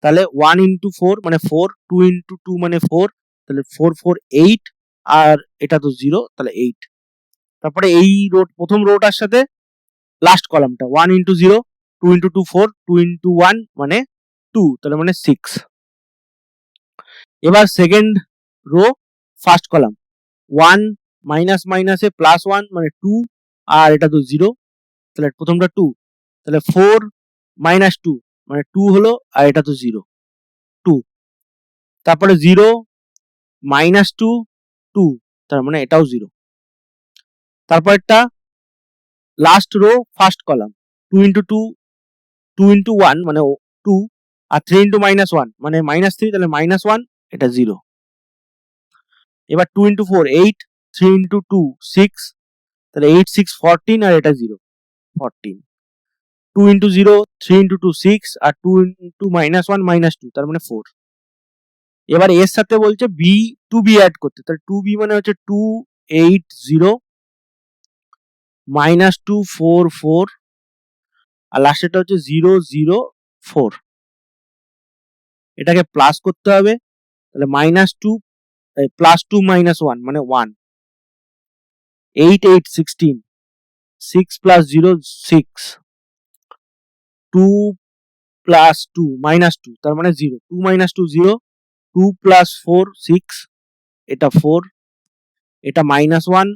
[SPEAKER 1] তাহলে 1 ইন্টু 4 মানে 4, 2 ইন্টু 2 মানে 4, তাহলে 4 4 8, আর এটা তো 0, তাহলে 8, তারপরে এই রো প্রথম রোটার সাথে লাস্ট কলামটা 1 ইন্টু 0, 2 ইন্টু 2 4, 2 ইন্টু 1 মানে 2, তাহলে মানে 6। এবার second rho first column 1 minus মাইনাসে প্লাস 1 মানে 2, আর এটা তো 0, তাহলে প্রথমটা 2, তাহলে 4 মাইনাস 2 মানে 2 হলো, আর এটা তো 0 2, তারপরে 0 মাইনাস 2 2, তার মানে এটাও 0, তারপরটা last row first column 2 into 2, 2 into 1 মানে 2, আর 3 ইন্টু মাইনাস 1 মানে মাইনাস 3, তাহলে মাইনাস 1, এটা 0। এবার 2 ইন্টু 4 8, 3 ইন্টু 2 6, তাহলে 8 6 14, আর এটা 0 14, 2 into 0, 3 into 2 6 আর 2 into -1 -2 তার মানে 4। এবার এর সাথে বলছে বি 2b অ্যাড করতে, তাহলে 2b মানে হচ্ছে 2 8 0 -2 4 4 আর লাস্টেরটা হচ্ছে 0 0 4। এটাকে প্লাস করতে হবে, তাহলে -2 +2 -1 মানে 1। 8 8 16, 6 plus 0 6, 2 plus 2 -2 তার মানে 0, 2 -2 0, 2 plus 4 6, এটা 4, এটা -1,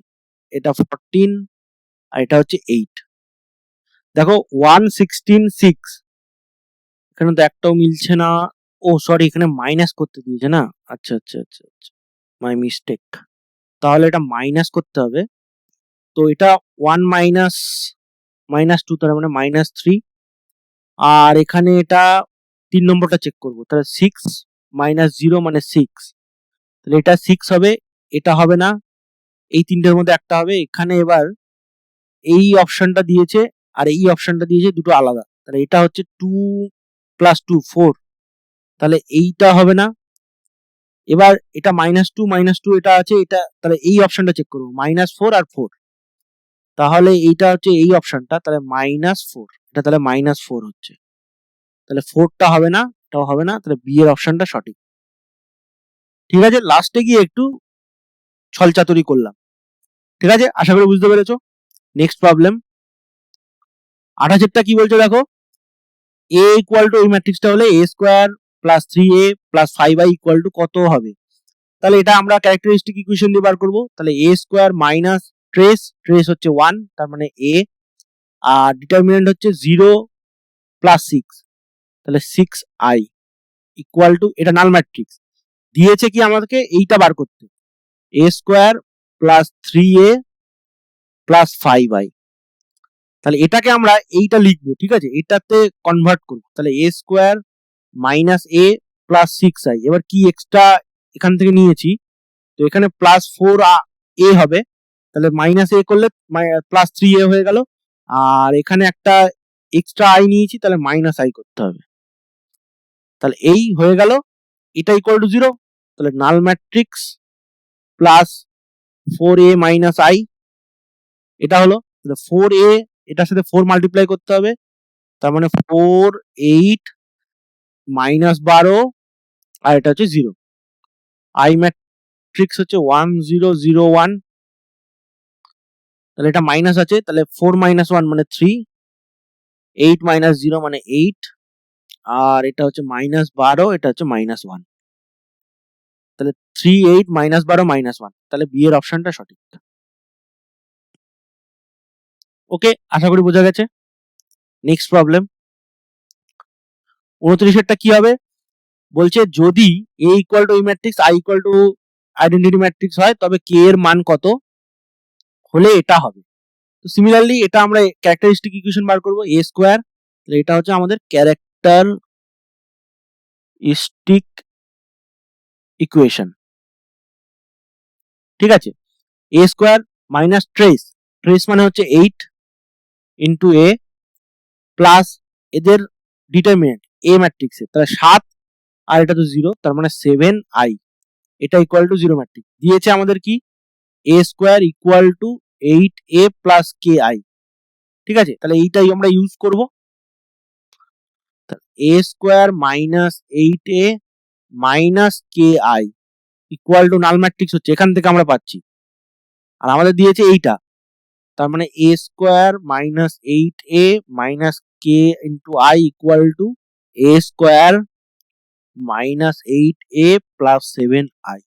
[SPEAKER 1] এটা 14 আর এটা হচ্ছে 8। দেখো 1 16 6 এখানে তো একটাও মিলছে না। ও সরি, এখানে মাইনাস করতে দিয়েছে না। আচ্ছা আচ্ছা আচ্ছা আচ্ছা, মাই মিস্টেক। তাহলে এটা মাইনাস করতে হবে, তো এটা 1 -2 তার মানে -3 আর এখানে এটা 3 নম্বরটা চেক করব, তাহলে 6 -0 মানে 6, তাহলে এটা 6 হবে, এটা হবে না, এই তিনটের মধ্যে একটা হবে। এখানে এবার এই অপশনটা দিয়েছে আর এই অপশনটা দিয়েছে, দুটো আলাদা, তাহলে এটা হচ্ছে 2 + 2 4, তাহলে এইটা হবে না। এবার এটা -2 এটা আছে, এটা তাহলে এই অপশনটা চেক করবো, -4 আর 4, তাহলে এইটা হচ্ছে এই অপশনটা, তাহলে -4, এটা তাহলে -4 হচ্ছে, তাহলে 4টা হবে না, এটাও হবে না, তাহলে বি এর অপশনটা সঠিক। ঠিক আছে, লাস্টে গিয়ে একটু ছলচাতুরি করলাম। ঠিক আছে, আশা করি বুঝতে পেরেছো। নেক্সট প্রবলেম 28টা কি বলছে দেখো, a ইকুয়াল টু এই ম্যাট্রিক্সটা হলে a square plus 3a plus 5i equal to কত হবে। তাহলে এটা আমরা ক্যারেক্টারিস্টিক ইকুয়েশন দিয়ে বার করবো, তাহলে a স্কোয়ার মাইনাস ট্রেস হচ্ছে 1 তার মানে a, আর ডিটারমিনেন্ট হচ্ছে 0 প্লাস 6 তাহলে 6i ইকুয়াল টু, এটা নাল ম্যাট্রিক্স দিয়েছে কি আমাদেরকে এইটা বার করতে, a square plus 3a plus 5i। তাহলে এটাকে আমরা এইটা লিখবো, ঠিক আছে, এটাতে কনভার্ট করবো, তাহলে a square minus a plus 6i। এবার কি এক্সট্রা এখান থেকে নিয়েছি, তো এখানে প্লাস 4a হবে, তাহলে মাইনাস a করলে প্লাস 3a হয়ে গেল, আর এখানে একটা এক্সট্রা i নিয়েছি, তাহলে মাইনাস i করতে হবে, তাহলে এই হয়ে গেল, এটা ইকুয়াল টু 0, তাহলে null matrix plus 4a minus i, এটা হলো 4a, এটার সাথে 4 মাল্টিপ্লাই করতে হবে, তার মানে 4 8 -12 আর এটা হচ্ছে 0, i ম্যাট্রিক্স হচ্ছে 1 0 0 1, তাহলে এটা মাইনাস আছে, তাহলে 4 -1 মানে 3, 8 - 0 মানে 8 আর এটা হচ্ছে -12, এটা হচ্ছে -1, তাহলে 3 8 -12 -1, তাহলে বি এর অপশনটা সঠিক। ওকে, আশা করি বোঝা গেছে। নেক্সট প্রবলেম 29এরটা কি হবে, বলছে যদি a ইকুয়াল টু এই matrix, i equal to identity matrix হয়, তবে k এর মান কত হলে এটা হবে। তো সিমিলারলি এটা আমরা ক্যারেক্টারিস্টিক ইকুয়েশন বার করব, a স্কোয়ার, তাহলে এটা হচ্ছে আমাদের ক্যারেক্টারিস্টিক ইকুয়েশন। ঠিক আছে, a স্কোয়ার মাইনাস ট্রেস মানে হচ্ছে 8 ইন্টু a প্লাস এদের ডিটারমিনেন্ট a ম্যাট্রিক্সে, তাহলে 7 আর এটা তো 0, তার মানে 7i, এটা ইকুয়াল টু 0 ম্যাট্রিক্স দিয়েছে আমাদের কি, a square equal two 8a plus ki। ঠিক আছে, তাহলে এইটাই আমরা ইউজ করব, a square minus 8a minus ki equal to null matrix হচ্ছে, এখান থেকে আমরা পাচ্ছি, আর আমাদের দিয়েছে এইটা, তার মানে a square minus 8a minus k into i equal to a square minus 8a plus 7i।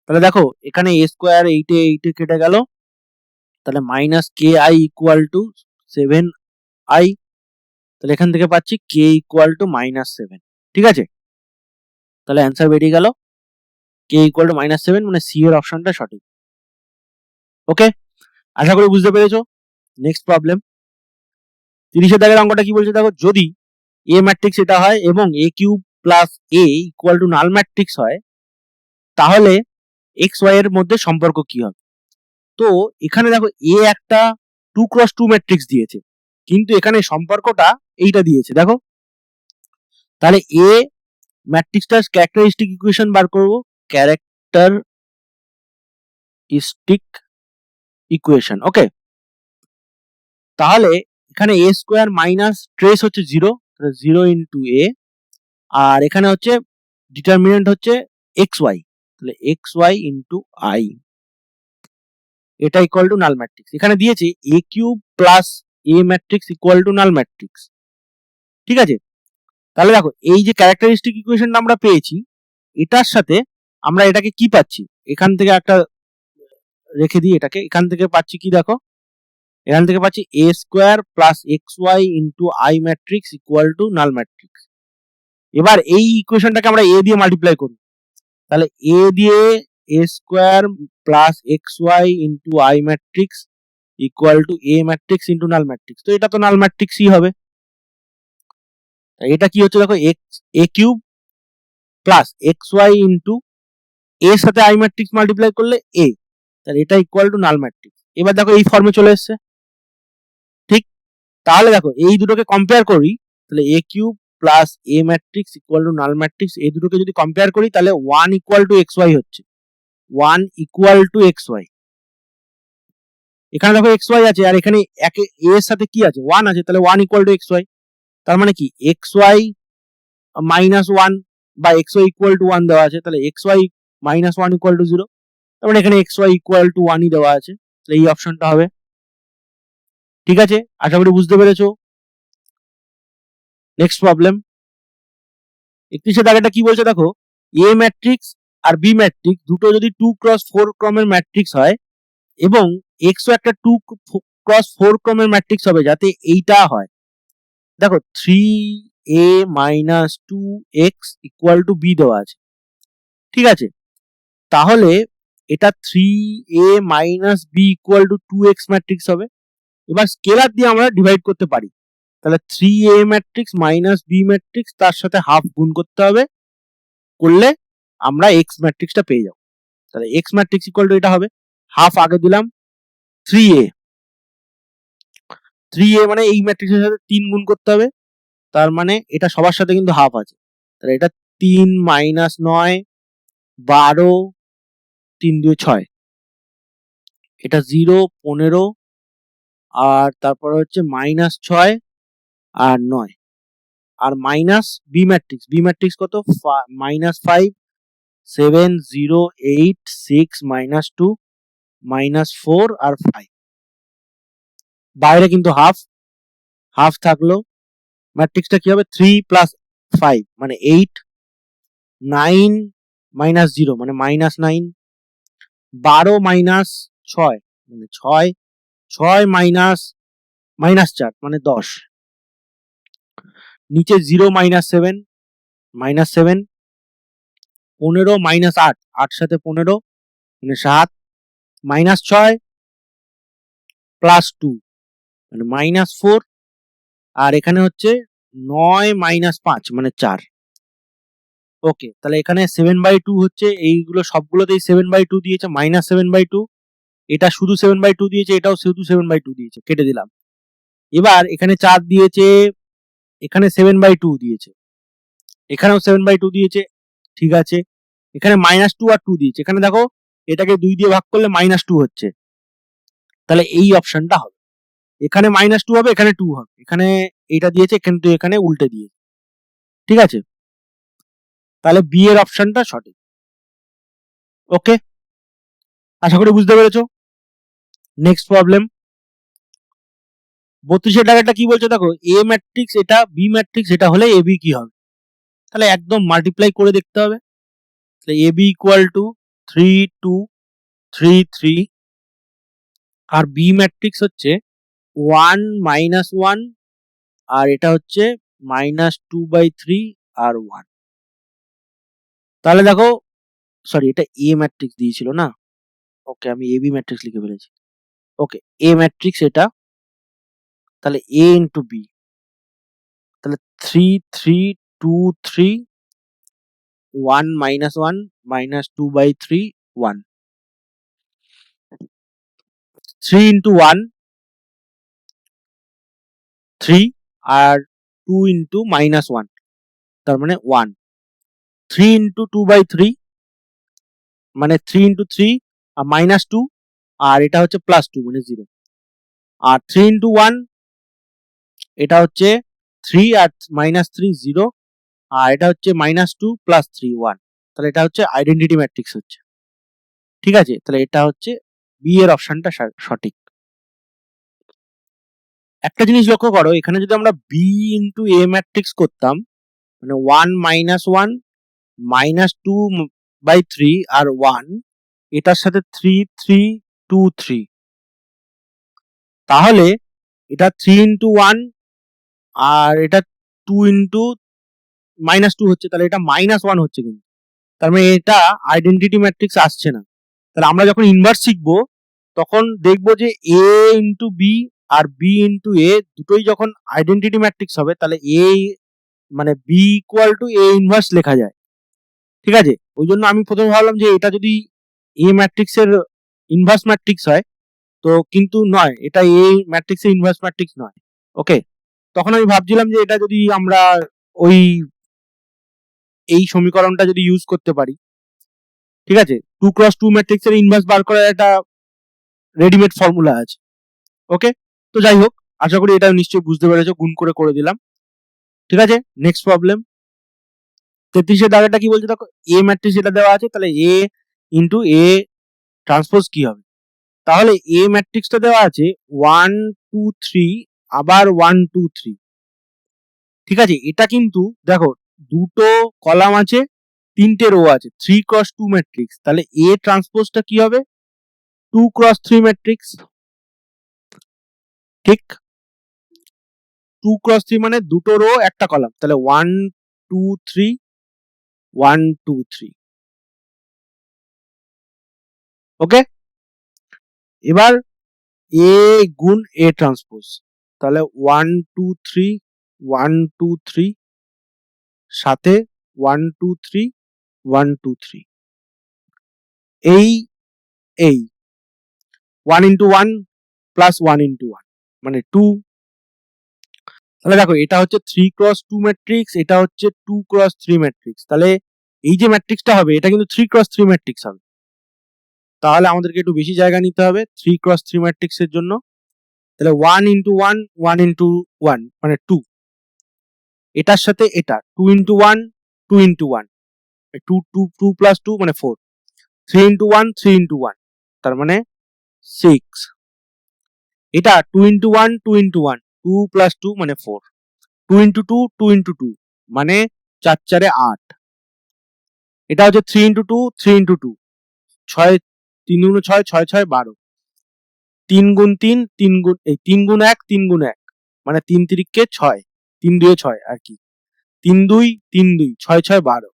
[SPEAKER 1] তাহলে দেখো এখানে a স্কোয়ার 8 কেটে গেল, তাহলে minus ki equal to 7i, তাহলে এখান থেকে পাচ্ছি k ইকুয়াল টু -7। ঠিক আছে, তাহলে অ্যান্সার বেরিয়ে গেল k ইকুয়াল টু -7, মানে সি এর অপশনটা সঠিক। ওকে, আশা করি বুঝতে পেরেছো। নেক্সট প্রবলেম 30 এর দাগের অঙ্কটা কি বলছে দেখো, যদি a ম্যাট্রিক্স এটা হয় এবং a cube plus a equal to null matrix হয়, তাহলে x y এর মধ্যে সম্পর্ক কি হবে। তো এখানে দেখো a একটা 2 × 2 ম্যাট্রিক্স দিয়েছে, কিন্তু এখানে সম্পর্কটা এইটা দিয়েছে, দেখো। তাহলে এ ম্যাট্রিক্সটার ক্যারেক্টারিস্টিক ইকুয়েশন বার করব, ক্যারেক্টারিস্টিক ইকুয়েশন। ওকে, তাহলে এখানে এ স্কোয়ার মাইনাস ট্রেস হচ্ছে 0, 0 ইন্টু এ, আর এখানে হচ্ছে ডিটারমিনেন্ট হচ্ছে এক্স ওয়াই, তাহলে এক্স ওয়াই ইন্টু আই, এটা ইকুয়াল টু নাল ম্যাট্রিক্স। এখানে দিয়েছে A cube plus A matrix equal to null matrix, ঠিক আছে। তাহলে দেখো এই যে ক্যারেক্টারিস্টিক ইকুয়েশনটা আমরা পেয়েছি, এটার সাথে আমরা এটাকে কি পাচ্ছি, এখান থেকে একটা রেখে দিই, এটাকে এখান থেকে পাচ্ছি কি দেখো, এখান থেকে পাচ্ছি A square plus X Y into I matrix equal to null matrix. এবার এই ইকুয়েশনটাকে আমরা এ দিয়ে মাল্টিপ্লাই করি, তাহলে এ দিয়ে A square plus X Y into I matrix equal to A matrix into null matrix, তো এটা তো নাল ম্যাট্রিক্সই হবে। এটা কি হচ্ছে দেখো, X A cube plus X Y into এর সাথে আই ম্যাট্রিক্স মাল্টিপ্লাই করলে এ, তাহলে এটা ইকুয়াল টু নাল ম্যাট্রিক্স। এবার দেখো এই ফর্মে চলে এসছে, ঠিক। তাহলে দেখো এই দুটোকে কম্পেয়ার করি, তাহলে A cube plus A matrix equal to null matrix, এই দুটোকে যদি কম্পেয়ার করি তাহলে 1 ইকুয়াল টু এক্স ওয়াই হচ্ছে, 1 ইকুয়াল টু এক্স ওয়াই। এখানে দেখো এক্স ওয়াই আছে, আর এখানে একে এর সাথে কি আছে, 1 আছে, তাহলে 1 ইকুয়াল টু এক্স ওয়াই। তার মানে কি এক্স ওয়াই মাইনাস 1 বা এক্স ওয়াই ইকুয়াল টু 1 দেওয়া আছে, তাহলে X Y minus 1 equal to 0, তার মানে এখানে এক্স ওয়াই ইকুয়াল টু 1ই দেওয়া আছে, তাহলে এই অপশনটা হবে। ঠিক আছে, আশা করি বুঝতে পেরেছো। নেক্সট প্রবলেম 31 দাগেটা কি বলছে দেখো, এ ম্যাট্রিক্স আর বি ম্যাট্রিক্স দুটো যদি 2x4 ক্রমের ম্যাট্রিক্স হয় এবং এক্সও একটা 2x4 ক্রমের ম্যাট্রিক্স হবে, যাতে এইটা হয়, দেখো 3a minus 2x equal to B দেওয়া আছে, ঠিক আছে। তাহলে এটা 3a minus B equal to 2x matrix হবে। এবার স্কেলার দিয়ে আমরা ডিভাইড করতে পারি, তাহলে 3a matrix minus B matrix তার সাথে হাফ গুণ করতে হবে, করলে আমরা এক্স ম্যাট্রিক্সটা পেয়ে যাবো। তাহলে এক্স ম্যাট্রিক্স ইকুয়াল টু এটা হবে, হাফ আগে দিলাম 3a, 3a মানে এই ম্যাট্রিক্সের সাথে 3 গুণ করতে হবে, তার মানে এটা সবার সাথে কিন্তু হাফ আছে, তাহলে এটা 3 মাইনাস 9 12 3 2 6, এটা 0 15, আর তারপরে হচ্ছে মাইনাস 6 আর 9, আর মাইনাস বি ম্যাট্রিক্স কত, মাইনাস 5 7 0 8 6 মাইনাস 2 মাইনাস 4 আর 5, বাইরে কিন্তু হাফ থাকলো, ম্যাট্রিক্সটা কি হবে 3 প্লাস 5 মানে 8, 9 মাইনাস 0 মানে মাইনাস 9, 12 মাইনাস 6 মানে 6, 6 মাইনাস 4 মানে 10, নিচে 0 মাইনাস 7 মাইনাস 7, 15 মাইনাস 8, 8 সাথে 15 মানে 7, মাইনাস 6 প্লাস 2 মানে মাইনাস 4, আর এখানে হচ্ছে 9 মাইনাস 5 মানে 4। ওকে, তাহলে এখানে 7/2 হচ্ছে, এইগুলো সবগুলোতেই 7/2 দিয়েছে, মাইনাস 7/2, এটা শুধু 7/2 দিয়েছে, এটাও শুধু 7/2 দিয়েছে, কেটে দিলাম। এবার এখানে 4 দিয়েছে, এখানে 7/2 দিয়েছে, এখানেও 7/2 দিয়েছে, ঠিক আছে। এখানে মাইনাস 2 আর 2 দিয়েছে, এখানে দেখো এটাকে 2 দিয়ে ভাগ করলে মাইনাস 2 হচ্ছে, তাহলে এই অপশনটা হবে, এখানে মাইনাস 2 হবে, এখানে 2 হবে, এখানে এইটা দিয়েছে কিন্তু এখানে উল্টে দিয়েছে, ঠিক আছে। তাহলে বি এর অপশনটা সঠিক। ওকে, আশা করি বুঝতে পেরেছো। নেক্সট প্রবলেম 32 টাকাটা কি বলছে দেখো, এ ম্যাট্রিক্স এটা, বি ম্যাট্রিক্স এটা হলে এ বি কি হবে, তাহলে একদম মাল্টিপ্লাই করে দেখতে হবে, তাহলে এ বি ইকুয়াল টু 3 2 3 3, আর বি ম্যাট্রিক্স হচ্ছে 1 মাইনাস 1, আর এটা হচ্ছে মাইনাস 2/3 আর 1। তাহলে দেখো, সরি এটা এ ম্যাট্রিক্স দিয়েছিল না, ওকে আমি এ বি ম্যাট্রিক্স লিখে ফেলেছি। ওকে, এ ম্যাট্রিক্স এটা, তাহলে এ ইন্টু বি, তাহলে 3 3 2 3 1 মাইনাস 1 মাইনাস 2/3 1, 3 ইন্টু 1 3 আর 2 ইন্টু মাইনাস 1, তার মানে 1। 3 ইন্টু 2/3 মানে 3 ইন্টু 3 আর মাইনাস 2, আর এটা হচ্ছে প্লাস 2 মানে 0। আর 3 ইন্টু 1 এটা হচ্ছে 3 আর মাইনাস 3 0, আর এটা হচ্ছে মাইনাস 2 প্লাস 3 1। তাহলে এটা হচ্ছে আইডেন্টিটি ম্যাট্রিক্স হচ্ছে। ঠিক আছে, তাহলে এটা হচ্ছে বি এর অপশনটা সঠিক। একটা জিনিস লক্ষ্য করো, এখানে যদি আমরা বি ইন্টু এ ম্যাট্রিক্স করতাম, মানে 1 মাইনাস 1 মাইনাস 2/3 আর 1, এটার সাথে 3 3 2 3, তাহলে এটা 3 ইন্টু 1 আর এটা 2 ইন্টু মাইনাস 2 হচ্ছে, তাহলে এটা মাইনাস 1 হচ্ছে কিন্তু। তার মানে এটা আইডেন্টিটি ম্যাট্রিক্স আসছে না। তাহলে আমরা যখন ইনভার্স শিখবো তখন দেখবো যে এ ইন্টু বি আর বি ইন্টু এ দুটোই যখন আইডেন্টিটি ম্যাট্রিক্স হবে, তাহলে এ মানে B equal to A inverse লেখা যায়। ঠিক আছে, ওই জন্য আমি প্রথমে ভাবলাম যে এটা যদি এ ম্যাট্রিক্সের ইনভার্স ম্যাট্রিক্স হয়, তো কিন্তু নয়, এটা এ ম্যাট্রিক্সের ইনভার্স ম্যাট্রিক্স নয়। ওকে, তখন আমি ভাবছিলাম যে এটা যদি আমরা ওই এই সমীকরণটা যদি ইউজ করতে পারি, ঠিক আছে, 2x2 ম্যাট্রিক্সের ইনভার্স বার করার একটা রেডিমেড ফর্মুলা আছে। ওকে, তো যাই হোক, আশা করি এটা নিশ্চয়ই বুঝতে পেরেছো, গুণ করে করে দিলাম। ঠিক আছে, নেক্সট প্রবলেম 33 এর দাগেটা কি বলছে দেখো, এ ম্যাট্রিক্স যেটা দেওয়া আছে, তাহলে এ ইন্টু এ ট্রান্সপোজ কি হবে? তাহলে এ ম্যাট্রিক্সটা দেওয়া আছে 1 2 3 আবার 1 2 3। ঠিক আছে, এটা কিন্তু দেখো দুটো কলাম আছে, তিনটে রো আছে, 3x2 ম্যাট্রিক্স, তাহলে এ ট্রান্সপোজটা কি হবে? 2x3 matrix. ঠিক, 2x3 মানে দুটো রো একটা কলাম, তাহলে 1 2 3 1 2 3। ওকে, এবার এ গুণ এ ট্রান্সপোজ, তাহলে 1 2 3 1 2 3 সাথে 1 2 3 1 2 3, এই 1 ইন্টু 1 প্লাস 1 ইন্টু 1 মানে 2। তাহলে দেখো এটা হচ্ছে 3x2 ম্যাট্রিক্স, এটা হচ্ছে 2x3 ম্যাট্রিক্স, তাহলে এই যে ম্যাট্রিক্সটা হবে এটা কিন্তু 3x3 ম্যাট্রিক্স হবে। তাহলে আমাদেরকে একটু বেশি জায়গা নিতে হবে 3x3 ম্যাট্রিক্সের জন্য। তাহলে 1 ইন্টু 1 1 ইন্টু 1 মানে 2, এটার সাথে এটা 2 ইন্টু 1 2 ইন্টু 1 2 2 2 প্লাস 2 মানে 4, 3 ইন্টু 1 3 ইন্টু 1 তার মানে 6, এটা 2 ইন্টু 1 2 ইন্টু 1 2 প্লাস 2 মানে 4, 2 ইন্টু 2 2 ইন্টু 2 মানে 4 4 8, এটা হচ্ছে 3 ইন্টু 2 3 ইন্টু 2 6 3 গুণ 6 6 6 12, 3 গুণ 3 3 গুণ 1 3 গুণ 1 মানে 3 তিরিকে 6 3 2 6 আর কি, 3 2 3 2 6 6 12,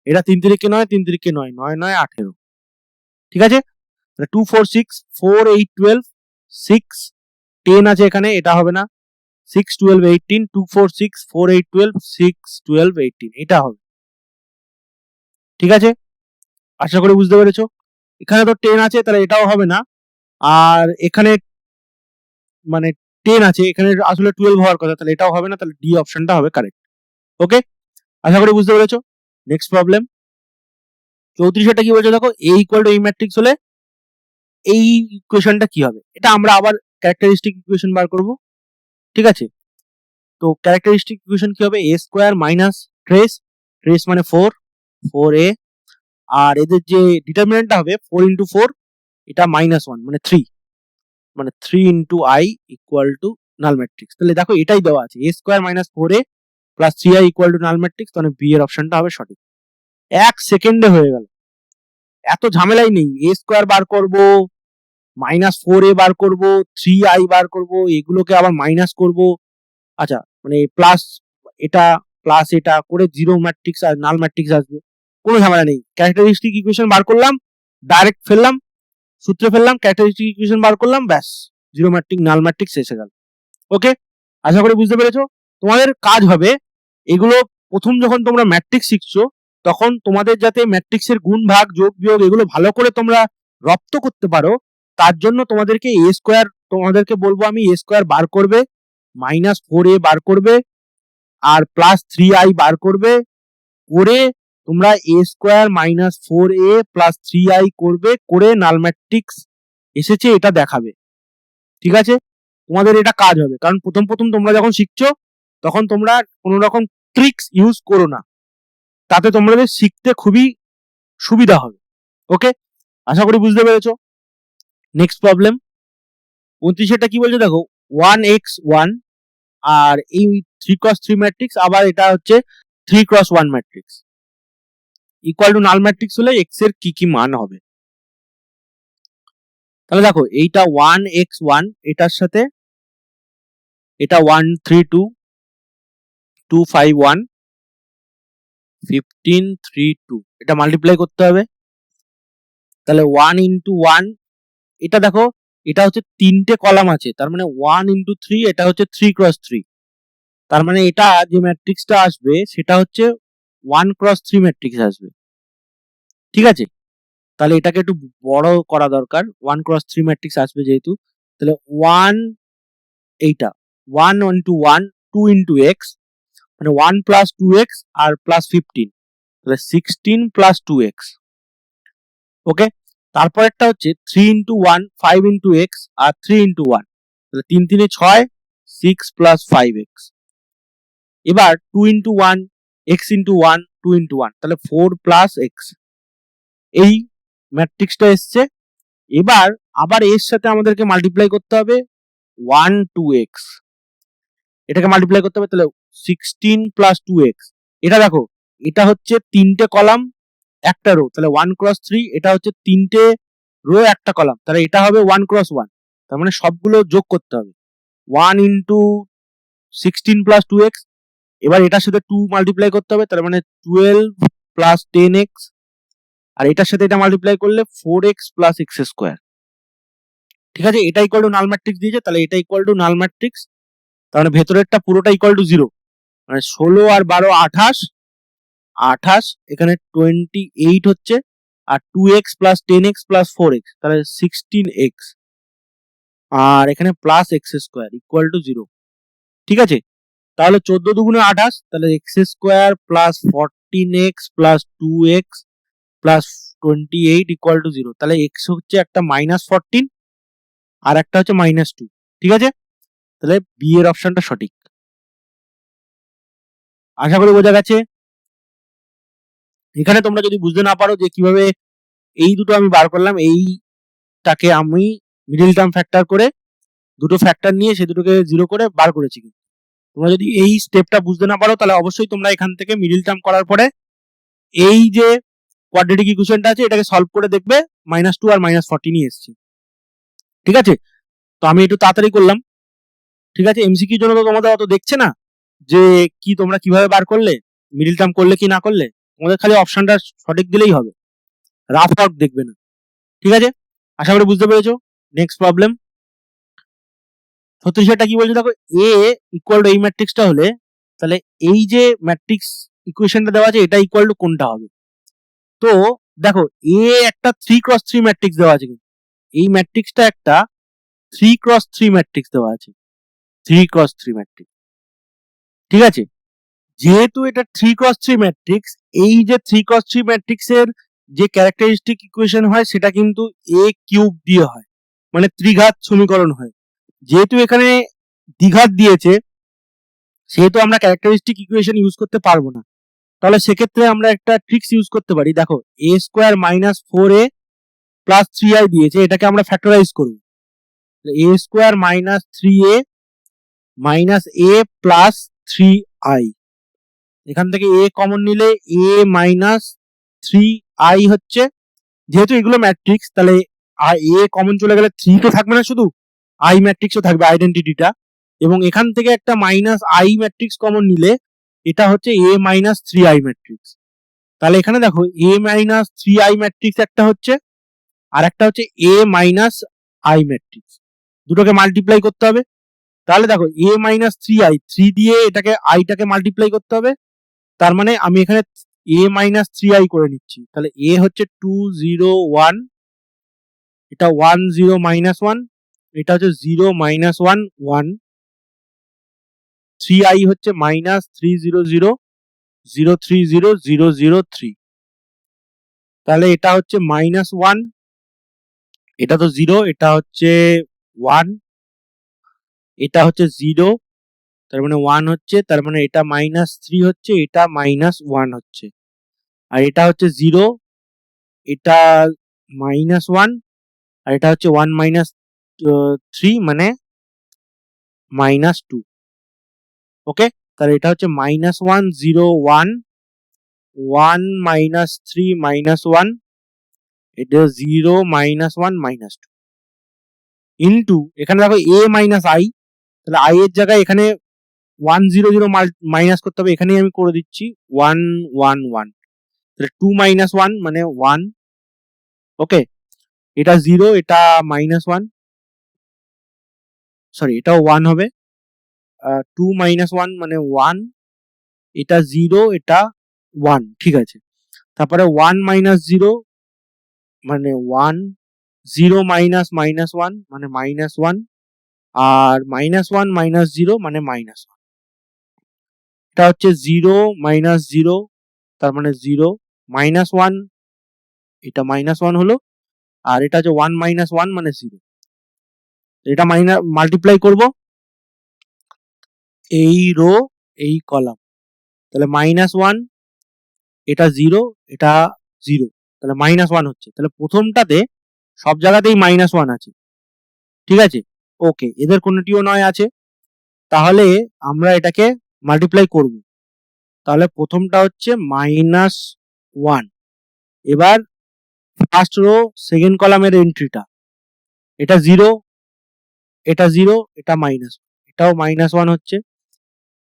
[SPEAKER 1] এটা 3 তিরিকে 9 3 তিরিকে 9 9 9 18। ঠিক আছে, 2 4 6 4 8 12 6 10 আছে এখানে, এটা হবে না, 6 12 18 2 4 6 4 8 12 6 12 18 এটা হবে। ঠিক আছে, আশা করি বুঝতে পেরেছো। এখানে তো 10 আছে, তাহলে এটাও হবে না, আর এখানে মানে 10 আছে, এখানে আসলে 12 হওয়ার কথা, তাহলে এটাও হবে না, তাহলে ডি অপশনটা হবে কারেক্ট। ওকে, আশা করি বুঝতে পেরেছো। নেক্সট প্রবলেম 34 এটা কি বলছে দেখো, এ ইকুয়াল টু এই ম্যাট্রিক্স হলে এই ইকুয়েশনটা কি হবে? এটা আমরা আবার ক্যারেক্টারিস্টিক ইকুয়েশন বার করব। ঠিক আছে, তো ক্যারেক্টারিস্টিক ইকুয়েশন কি হবে? এ স্কোয়ার মাইনাস ট্রেস, ট্রেস মানে 4 4a, আর এদের যে ডিটারমিনেন্টটা হবে 4 ইন্টু 4, এটা মাইনাস 1 মানে 3, মানে 3 into I equal to null matrix. তাহলে দেখো এটাই দেওয়া আছে, A square minus 4a plus 3i equal to null matrix, তাহলে বি এর অপশনটা হবে সঠিক। 1 সেকেন্ডে হয়ে গেল, এত ঝামেলাই নেই। এ স্কোয়ার বার করব, মাইনাস 4a বার করব, 3i বার করব, এগুলোকে আবার মাইনাস করব, আচ্ছা মানে প্লাস এটা প্লাস এটা করে জিরো ম্যাট্রিক্স আর নাল ম্যাট্রিক্স আসবে, কোনো ঝামেলা নেই। ক্যারেক্টারিস্টিক ইকুয়েশন বার করলাম, ডাইরেক্ট ফেললাম, সূত্রে ফেললাম, ক্যারেক্টারিস্টিক ইকুয়েশন বার করলাম, ব্যাস জিরো ম্যাট্রিক্স নাল ম্যাট্রিক্স এসে গেল। ওকে, আশা করি বুঝতে পেরেছো। তোমাদের কাজ হবে এগুলো, প্রথম যখন তোমরা ম্যাট্রিক্স শিখছো তখন তোমাদের যাতে ম্যাট্রিক্সের গুণ ভাগ যোগ বিয়োগ এগুলো ভালো করে তোমরা রপ্ত করতে পারো, তার জন্য তোমাদেরকে এ স্কোয়ার, তোমাদেরকে বলবো আমি এ স্কোয়ার বার করবে, -4a বার করবে আর +3i বার করবে, করে তোমরা a স্কোয়ার -4a + 3i করবে, করে নাল ম্যাট্রিক্স এসেছে এটা দেখাবে। ঠিক আছে, তোমাদের এটা কাজ হবে, কারণ প্রথম তোমরা যখন শিখছো তখন তোমরা কোনো রকম ট্রিক্স ইউজ করো না, তাতে তোমাদের শিখতে খুবই সুবিধা হবে। ওকে, আশা করি বুঝতে পেরেছো। নেক্সট প্রবলেম 29 কি বলছে দেখো, 1x1 আর এই 3x3 ম্যাট্রিক্স, আবার এটা হচ্ছে 3x1 matrix, equal to null matrix হলে x এর কি কি মান হবে। তাহলে দেখো এইটা 1x1, এটার সাথে এটা 1 3 2 2 5 1 15 3 2, এটা মাল্টিপ্লাই করতে হবে। তাহলে 1 ইন্টু 1, এটা দেখো এটা হচ্ছে তিনটে কলাম আছে, তার মানে 1 ইন্টু 3, এটা হচ্ছে 3x3, তার মানে এটা যে ম্যাট্রিক্সটা আসবে সেটা হচ্ছে 1x3 ম্যাট্রিক্স আসবে। ঠিক আছে, তাহলে এটাকে একটু বড় করা দরকার, 1x3 ম্যাট্রিক্স আসবে যেহেতু। তাহলে 1, এইটা 1 ইন্টু 1 2 ইন্টু x, মানে 1 প্লাস 2x আর প্লাস 15, তাহলে 16 প্লাস 2x। ওকে, তারপরেরটা হচ্ছে 3 ইন্টু 1 5 ইন্টু x আর 3 ইন্টু 1, তাহলে 3 3 6 6 প্লাস 5x। এবার 2 ইন্টু 1 x ইন্টু 1 2 ইন্টু 1, তাহলে 4 প্লাস x। এই ম্যাট্রিক্সটা এসছে। এবার আবার এর সাথে আমাদেরকে মাল্টিপ্লাই করতে হবে 1 2x, এটাকে মাল্টিপ্লাই করতে হবে, তাহলে 16 প্লাস 2x। এটা দেখো এটা হচ্ছে তিনটে কলাম একটা রো, তাহলে 1x3, এটা হচ্ছে তিনটে রো একটা কলাম, তাহলে এটা হবে 1x1, তার মানে সবগুলো যোগ করতে হবে 1 ইন্টু 16 প্লাস 2x। এবার এটার সাথে 2 মাল্টিপ্লাই করতে হবে, তার মানে 12 প্লাস 10x, আর এটার সাথে এটা মাল্টিপ্লাই করলে 4x প্লাস x স্কোয়ার। ঠিক আছে, এটা ইকুয়াল টু নাল ম্যাট্রিক্স দিয়েছে, তাহলে এটা ইকুয়াল টু নাল ম্যাট্রিক্স, তার মানে ভেতরেরটা পুরোটা ইকুয়াল টু 0, মানে 16 আর 12 28, 28 এখানে 28 হচ্ছে, আর 2x plus 10x plus 4x, তাহলে 16x, আর এখানে plus x square equal to 0। ঠিক আছে, তাহলে 14 দুগুণে 28, তাহলে x square plus 14x plus 2x plus 28 equal to 0, তাহলে x হচ্ছে একটা -14 আর একটা হচ্ছে -2। ঠিক আছে, তাহলে বি এর অপশনটা সঠিক। আশা করি বোঝা গেছে। এখানে তোমরা যদি বুঝতে না পারো যে কিভাবে এই দুটো আমি বার করলাম, এইটাকে আমি মিডল টার্ম ফ্যাক্টর করে দুটো ফ্যাক্টর নিয়ে সে দুটোকে 0 করে বার করেছি। তোমরা যদি এই স্টেপটা বুঝতে না পারো তাহলে অবশ্যই তোমরা এখান থেকে মিডল টার্ম করার পরে এই যে কোয়াড্রেটিক ইকুয়েশনটা আছে এটাকে সলভ করে দেখবে -2 আর -14 এসছে। ঠিক আছে, তো আমি একটু তাড়াতাড়ি করলাম। ঠিক আছে, এমসিকিউর জন্য তো তোমাদের অত দেখছে না যে কি তোমরা কিভাবে বার করলে, মিডল টার্ম করলে কি না করলে, তোমাদের খালি অপশনটা সঠিক দিলেই হবে, রাফ ওয়ার্ক দেখবে না। ঠিক আছে, আশা করি বুঝতে পেরেছো। নেক্সট প্রবলেম 36 কি বলছে দেখো, এ ইকুয়াল টু এই ম্যাট্রিক্সটা হলে তাহলে এই যে ম্যাট্রিক্স ইকুয়েশনটা দেওয়া আছে এটা ইকুয়াল টু কোনটা হবে। তো দেখো এ একটা 3x3 ম্যাট্রিক্স দেওয়া আছে, এই ম্যাট্রিক্সটা একটা 3x3 ম্যাট্রিক্স দেওয়া আছে, 3x3 ম্যাট্রিক্স। ঠিক আছে, যেহেতু এটা 3x3 ম্যাট্রিক্স, এই যে 3x3 ম্যাট্রিক্সের যে ক্যারেক্টারিস্টিক ইকুয়েশন হয় সেটা কিন্তু a কিউব দিয়ে হয়, মানে ত্রিঘাত সমীকরণ হয়। যেহেতু এখানে দ্বিঘাত দিয়েছে সেহেতু আমরা ক্যারেক্টারিস্টিক ইকুয়েশন ইউজ করতে পারবো না, তাহলে সেক্ষেত্রে আমরা একটা ট্রিক্স ইউজ করতে পারি। দেখো a square -4a plus 3i দিয়েছে, এটাকে আমরা ফ্যাক্টরাইজ করব, a square -3a minus a plus 3i, এখান থেকে a কমন নিলে a মাইনাস 3i হচ্ছে, যেহেতু এগুলো ম্যাট্রিক্স তাহলে a কমন চলে গেলে 3 তো থাকবে না, শুধু i ম্যাট্রিক্সও থাকবে আইডেন্টিটিটা, এবং এখান থেকে একটা -i ম্যাট্রিক্স কমন নিলে এটা হচ্ছে a মাইনাস 3i ম্যাট্রিক্স। তাহলে এখানে দেখো a মাইনাস 3i ম্যাট্রিক্স একটা হচ্ছে, আর একটা হচ্ছে a মাইনাস i ম্যাট্রিক্স, দুটোকে মাল্টিপ্লাই করতে হবে। তাহলে দেখো a মাইনাস 3i, 3 দিয়ে এটাকে আইটাকে মাল্টিপ্লাই করতে হবে, তার মানে আমি এখানে a মাইনাস 3i করে নিচ্ছি, তাহলে a হচ্ছে 2 0 1, এটা 1 0 -1, এটা হচ্ছে 0 -1 1, 3i হচ্ছে -300,030,003। তাহলে এটা হচ্ছে -1, এটা তো 0, এটা হচ্ছে 1, এটা হচ্ছে 0, তার মানে 1 হচ্ছে, তার মানে এটা -3 হচ্ছে, এটা -1 হচ্ছে, আর এটা হচ্ছে 0, এটা -1, আর এটা হচ্ছে 1 -3 মানে -2। ওকে, তাহলে এটা হচ্ছে -1 0 1 1 -3 -1, এটা 0 -1 -2 ইন্টু এখানে দেখো a - i, তাহলে i এর জায়গায় এখানে 1 0 0 মাইনাস করতে হবে, এখানেই আমি করে দিচ্ছি 1 1 1, তাহলে 2 - 1 মানে 1। ওকে, এটা 0, এটা -1, সরি এটাও 1 হবে, 2 - 1 মানে 1, এটা 0, এটা 1, ঠিক আছে। তারপরে 1 - 0 মানে 1, 0 - -1 মানে -1, আর -1 - 0 মানে -1। এটা হচ্ছে 0 - 0, তার মানে 0, -1, এটা -1 হলো, আর এটা হচ্ছে 1 - 1 মানে 0। এটা মাল্টিপ্লাই করব এই রো এই কলাম, তাহলে -1, এটা 0, এটা 0, তাহলে -1 হচ্ছে, তাহলে প্রথমটাতে সব জায়গাতেই -1 আছে, ঠিক আছে। ওকে, এদের কোনটিও নয় আছে, তাহলে আমরা এটাকে মাল্টিপ্লাই করব, তাহলে প্রথমটা হচ্ছে -1। এবার ফার্স্ট রো সেকেন্ড কলামের এন্ট্রিটা, এটা 0, এটা 0, এটা -1, এটাও -1 হচ্ছে,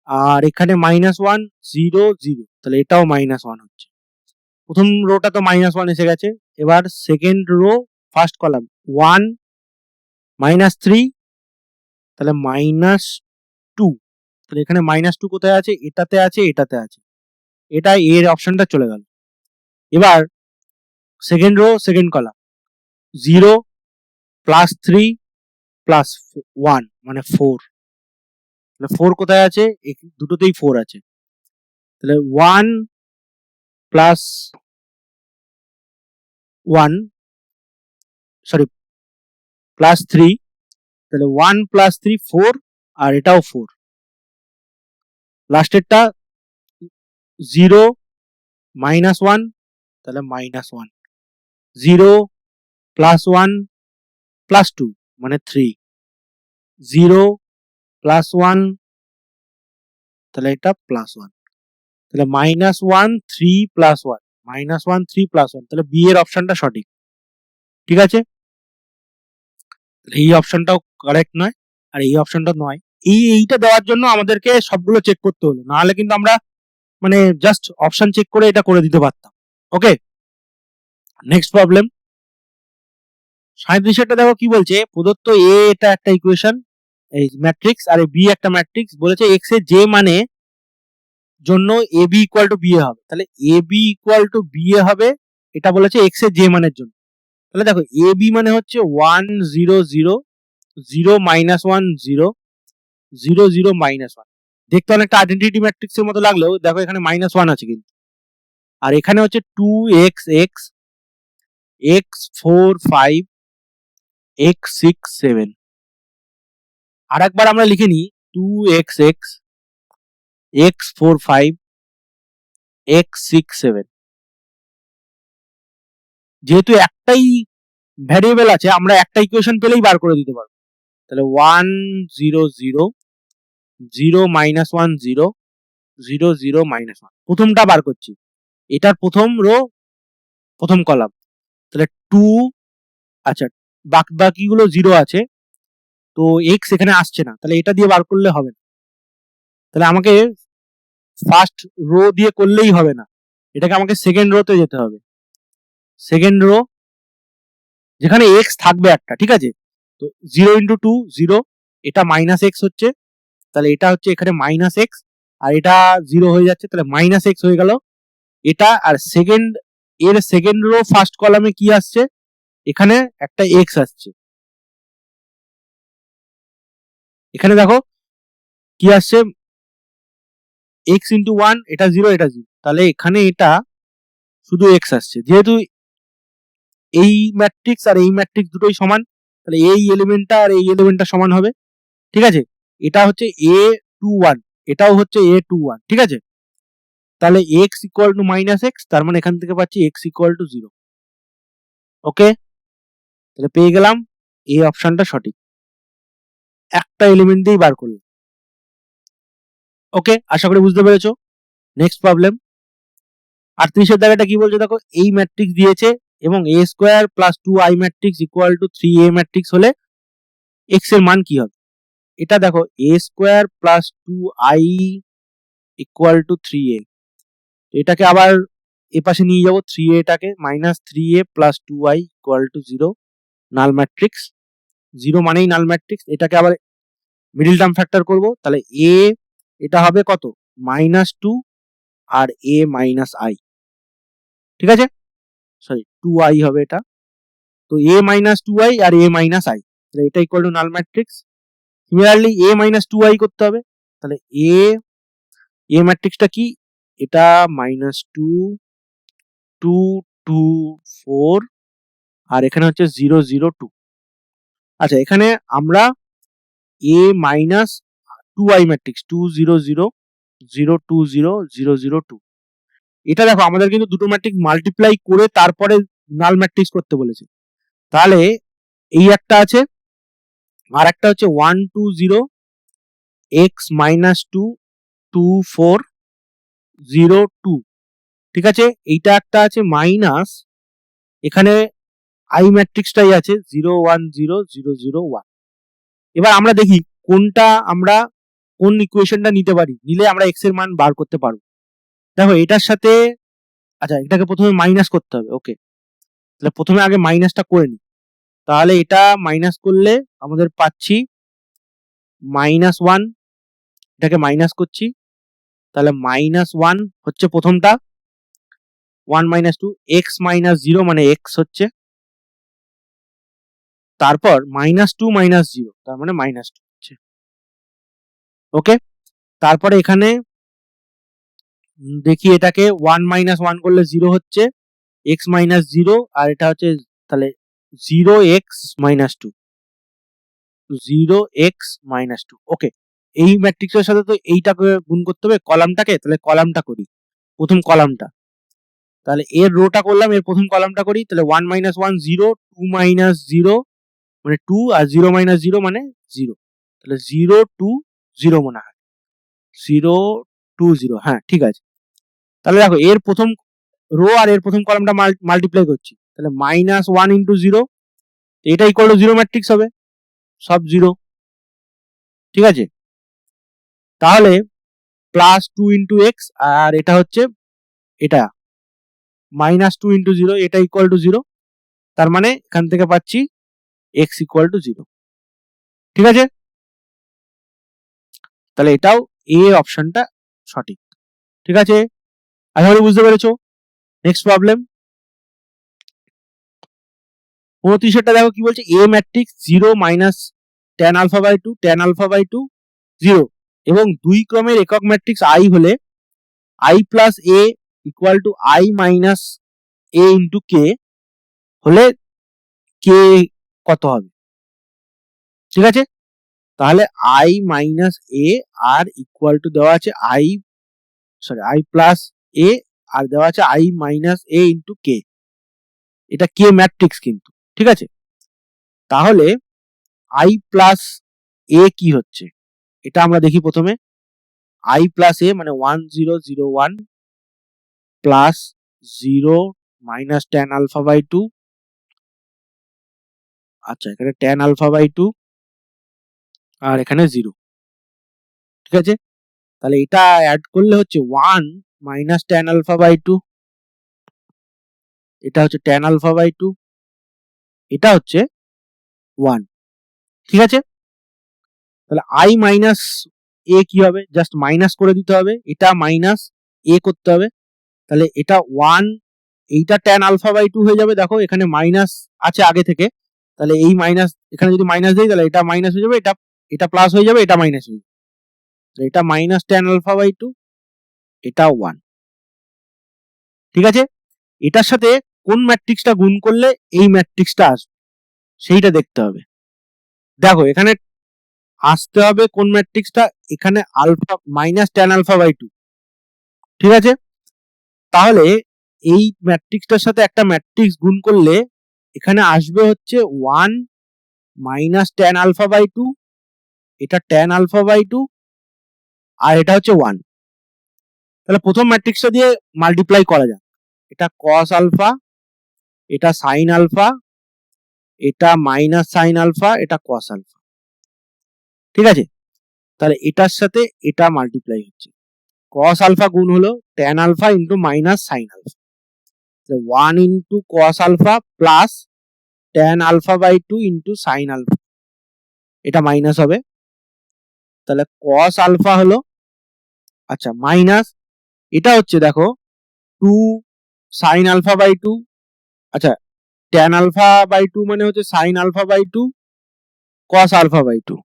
[SPEAKER 1] আর এখানে -1 0 0, তাহলে এটাও -1 হচ্ছে। প্রথম রোটা তো -1 এসে গেছে। এবার সেকেন্ড রো ফার্স্ট কলাম 1 -3, তাহলে -2, তাহলে এখানে -2 কোথায় আছে, এটাতে আছে, এটাতে আছে, এটা এর অপশনটা চলে গেল। এবার সেকেন্ড রো সেকেন্ড কলাম 0 +3 +1 মানে 4, তাহলে 4 কোথায় আছে, দুটোতেই 4 আছে, তাহলে 1 +1 সরি +3, তাহলে 1 +3 4, আর এটাও 4, লাস্টেরটা 0 -1, তাহলে -1, 0 +1 +2 মানে 3, 0 +1, তাহলে এটা +1, তাহলে -1 3 +1, -1 3 +1, তাহলে বি এর অপশনটা সঠিক, ঠিক আছে। এই অপশনটাও কারেক্ট নয়, আর এই অপশনটা নয়। এইটা দেওয়ার জন্য আমাদেরকে সবগুলো চেক করতে হলো, না হলে কিন্তু আমরা মানে জাস্ট অপশন চেক করে এটা করে দিতে পারতাম। ওকে, নেক্সট প্রবলেম 37টা দেখো কি বলছে, প্রদত্ত এ এটা একটা ইকুয়েশন, এই ম্যাট্রিক্স, আর বি একটা ম্যাট্রিক্স, বলেছে এক্স এর যে মানে জন্য এ B equal two B A হবে, তাহলে A B equal two B A হবে, এটা বলেছে এক্স এর যে মানের জন্য। তাহলে দেখো এ বি মানে হচ্ছে 1 0 0 0 -1 0 0 0 -1, দেখতে অনেকটা আইডেন্টিটি ম্যাট্রিক্স এর মতো লাগলেও দেখো এখানে -1 আছে কিন্তু, আর এখানে হচ্ছে 2x x x 4 5 x 6 7। আর একবার আমরা লিখে নিই 2x x x 4 5 x 6 7। যেহেতু একটাই ভ্যারিয়েবল আছে, আমরা একটা ইকুয়েশন পেলেই বার করে দিতে পারবো, তাহলে 1 0 0 0 -1 0 0 0 -1, প্রথমটা বার করছি, এটার প্রথম রো প্রথম কলাম, তাহলে 2, আচ্ছা বাকিগুলো 0 আছে, তো x এখানে আসছে না, তাহলে এটা দিয়ে বার করলে হবে না, তাহলে আমাকে ফার্স্ট রো দিয়ে করলেই হবে না, এটাকে আমাকে সেকেন্ড রোতে যেতে হবে। সেকেন্ড রো যেখানে x থাকবে একটা, ঠিক আছে, তো 0 × 2 0, এটা -x হচ্ছে, তাহলে এটা হচ্ছে এখানে -x, আর এটা 0 হয়ে যাচ্ছে, তাহলে -x হয়ে গেল এটা। আর এর সেকেন্ড রো ফার্স্ট কলামে কি আসছে, এখানে একটা x আসছে, এখানে দেখো কি আসছে x ইন্টু 1 এটা 0 এটা 0, তাহলে এখানে এটা শুধু x আসছে। যেহেতু এই ম্যাট্রিক্স আর এই ম্যাট্রিক্স দুটোই সমান, তাহলে এই এলিমেন্টটা আর এই এলিমেন্টটা সমান হবে। ঠিক আছে, এটা হচ্ছে a21, এটাও হচ্ছে a21। ঠিক আছে, তাহলে x equal to minus x, তার মানে এখান থেকে পাচ্ছি x ইকুয়াল টু 0। ওকে, তাহলে পেয়ে গেলাম এ অপশনটা সঠিক, একটা এলিমেন্ট দিয়েই বার করলাম। ওকে, আশা করি বুঝতে পেরেছো। নেক্সট প্রবলেম 38 এর দাগাটা কি বলছে দেখো, এই ম্যাট্রিক্স দিয়েছে এবং a square plus 2i matrix equal two 3a matrix হলে x এর মান কি হবে। এটা দেখো a square plus 2i equal to 3a, এটাকে আবার এপাশে নিয়ে যাবো 3a টাকে, minus 3a plus 2i equal to 0, null matrix, 0 মানেই নাল ম্যাট্রিক্স। এটাকে আবার মিডল টার্ম ফ্যাক্টর করব, তাহলে a এটা হবে কত, -2 আর a মাইনাস i। ঠিক আছে, সরি 2i হবে এটা, তো a মাইনাস 2i আর a মাইনাস i, তাহলে এটা equal to null matrix. Similarly a minus 2i করতে হবে, তাহলে a ম্যাট্রিক্সটা কি, এটা -2 2 2 4 আর এখানে হচ্ছে 0 0 2। আচ্ছা, এখানে আমরা a মাইনাস 2i ম্যাট্রিক্স 2 0 0 0 2 0 0 0 2, এটা দেখো আমাদের কিন্তু দুটো ম্যাট্রিক্স মাল্টিপ্লাই করে তারপরে নাল ম্যাট্রিক্স করতে বলেছে। তাহলে এই একটা আছে, আর একটা হচ্ছে 1 2 0 x মাইনাস 2 2 4 0 2। ঠিক আছে, এইটা একটা আছে মাইনাস, এখানে i ম্যাট্রিক্সটাই আছে 0 1 0 0 0 1। এবার আমরা দেখি কোনটা আমরা কোন ইকুয়েশনটা নিতে পারি, নিলে আমরা x এর মান বার করতে পারবো। দেখো এটার সাথে, আচ্ছা এটাকে প্রথমে মাইনাস করতে হবে। ওকে, তাহলে প্রথমে আগে মাইনাসটা করে নিই, তাহলে এটা মাইনাস করলে আমাদের পাচ্ছি -1, এটাকে মাইনাস করছি, তাহলে -1 হচ্ছে প্রথমটা, 1 - 2 x - 0 মানে x হচ্ছে, তারপর -2 - 0 তার মানে -2 হচ্ছে। ওকে, তারপরে এখানে দেখি এটাকে 1 - 1 করলে 0 হচ্ছে, x - 0 আর এটা হচ্ছে, তাহলে 0x - 2 0x - 2। ওকে, এই ম্যাট্রিক্সের সাথে তো এইটাকে গুণ করতে হবে কলামটাকে, তাহলে কলামটা করি, প্রথম কলামটা, তাহলে এর রোটা করলাম, এর প্রথম কলামটা করি, তাহলে 1 - 1 0 2 - 0 মানে 2 আর 0 - 0 মানে 0, তাহলে 0 2 0 মনে হয় 0 2 0, হ্যাঁ ঠিক আছে। তাহলে দেখো এর প্রথম রো আর এর প্রথম কলামটা মাল্টিপ্লাই করছি, তাহলে -1 × 0, এটা ইকুয়াল টু 0 ম্যাট্রিক্স হবে, সব 0। ঠিক আছে, তাহলে +2 × x আর এটা হচ্ছে এটা -2 × 0, এটা ইকুয়াল টু 0, তার মানে এখান থেকে পাচ্ছি x ইকুয়াল টু 0। ঠিক আছে, তাহলে এটাও এ অপশনটা সঠিক। ঠিক আছে, আশা করি বুঝতে পেরেছো। নেক্সট প্রবলেম 29টা দেখো কি বলছে, এ ম্যাট্রিক্স 0 tan α/2 tan α/2 0 এবং দুই ক্রমের একক ম্যাট্রিক্স i হলে i plus a equal to i minus a into k হলে k কত হবে। ঠিক আছে, তাহলে i মাইনাস a আর ইকুয়াল টু দেওয়া আছে i প্লাস a আর দেওয়া আছে i minus a into k, এটা k ম্যাট্রিক্স কিন্তু। ঠিক আছে, তাহলে i প্লাস a কি হচ্ছে, এটা আমরা দেখি প্রথমে, i প্লাস a মানে 1 0 0 1 প্লাস 0 মাইনাস tan α/2, আচ্ছা এখানে tan α/2 আর এখানে 0। ঠিক আছে, তাহলে এটা অ্যাড করলে হচ্ছে 1 মাইনাস tan α/2, এটা হচ্ছে tan α/2, এটা হচ্ছে 1। ঠিক আছে, তাহলে i মাইনাস a কি হবে, জাস্ট মাইনাস করে দিতে হবে, এটা মাইনাস a করতে হবে, তাহলে এটা 1, এইটা tan α/2 হয়ে যাবে, দেখো এখানে মাইনাস আছে আগে থেকে, তাহলে এই মাইনাস এখানে যদি মাইনাস দেই তাহলে এটা মাইনাস হয়ে যাবে, এটা প্লাস হয়ে যাবে, এটা মাইনাস হয়ে যাবে, এটা মাইনাস tan α/2 এটা 1। ঠিক আছে, এটার সাথে কোন ম্যাট্রিক্সটা গুণ করলে এই ম্যাট্রিক্সটা আসবে সেইটা দেখতে হবে। দেখো এখানে আসতে হবে কোন ম্যাট্রিক্সটা, এখানে alpha minus tan alpha by 2। ঠিক আছে, তাহলে এই ম্যাট্রিক্সটার সাথে একটা ম্যাট্রিক্স গুণ করলে এখানে আসবে হচ্ছে 1 মাইনাস ট্যান আলফা বাই 2, এটা ট্যান আলফা বাই 2, আর এটা হচ্ছে 1। তাহলে প্রথম ম্যাট্রিক্সটা দিয়ে মাল্টিপ্লাই করা যাক। এটা কস আলফা, এটা সাইন আলফা, এটা মাইনাস সাইন আলফা, এটা কস আলফা। ঠিক আছে, তাহলে এটার সাথে এটা মাল্টিপ্লাই হচ্ছে, কস আলফা গুণ হলো tan alpha into minus sine alpha, 1 into cos alpha plus tan alpha by 2 into sine alpha, এটা মাইনাস হবে। তাহলে কস আলফা হলো, আচ্ছা মাইনাস, এটা হচ্ছে দেখো 2 সাইন আলফা বাই 2, আচ্ছা ট্যান আলফা বাই 2 মানে হচ্ছে sine alpha by 2 cos alpha by 2,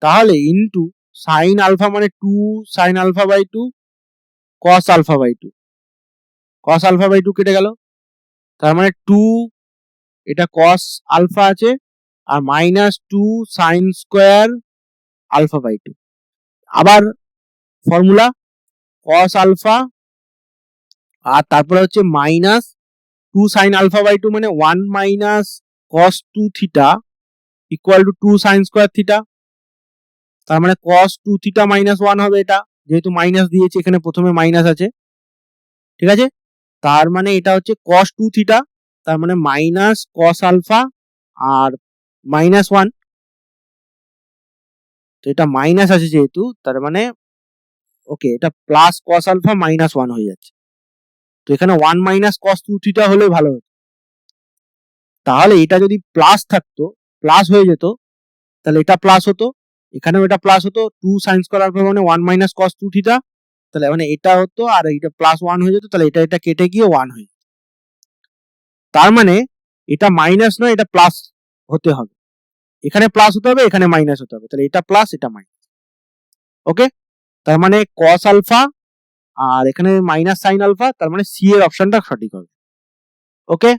[SPEAKER 1] তাহলে ইন্টু সাইন আলফা মানে 2 sine alpha by 2 cos alpha by 2, cos alpha by 2 কেটে গেল, তার মানে 2 এটা কস আলফা আছে আর minus 2 sine square alpha by 2। আবার ফর্মুলা কস আলফা আর তারপরে হচ্ছে মাইনাস 2 সাইন আলফা বাই 2 মানে 1 minus cos 2 theta equal to 2 sine square theta, তার মানে কস 2 থিটা মাইনাস 1 হবে, এটা যেহেতু মাইনাস দিয়েছি এখানে প্রথমে মাইনাস আছে। ঠিক আছে, তার মানে এটা হচ্ছে কস 2 থিটা, তার মানে মাইনাস কস আলফা আর মাইনাস 1, তো এটা মাইনাস আছে যেহেতু তার মানে ওকে এটা প্লাস কস আলফা মাইনাস 1 হয়ে যাচ্ছে, তো এখানে 1 মাইনাস কস 2 থিটা হলে ভালো হতো। তাহলে এটা যদি প্লাস থাকতো, প্লাস হয়ে যেত, তাহলে এটা প্লাস হতো, এখানেও এটা প্লাস হতো, 2 সাইন স্কয়ার আলফা মানে 1 মাইনাস কস 2 থিটা, তাহলে মানে এটা হতো আর এটা প্লাস 1 হয়ে যেত, তাহলে এটা কেটে গিয়ে 1 হয়ে যেত। তার মানে এটা মাইনাস নয়, এটা প্লাস হতে হবে, এখানে প্লাস হতে হবে, এখানে মাইনাস হতে হবে, তাহলে এটা প্লাস এটা মাইনাস। ওকে, তার মানে কস আলফা আর এখানে মাইনাস সাইন আলফা, তার মানে সি এর অপশনটা সঠিক হবে। ওকে,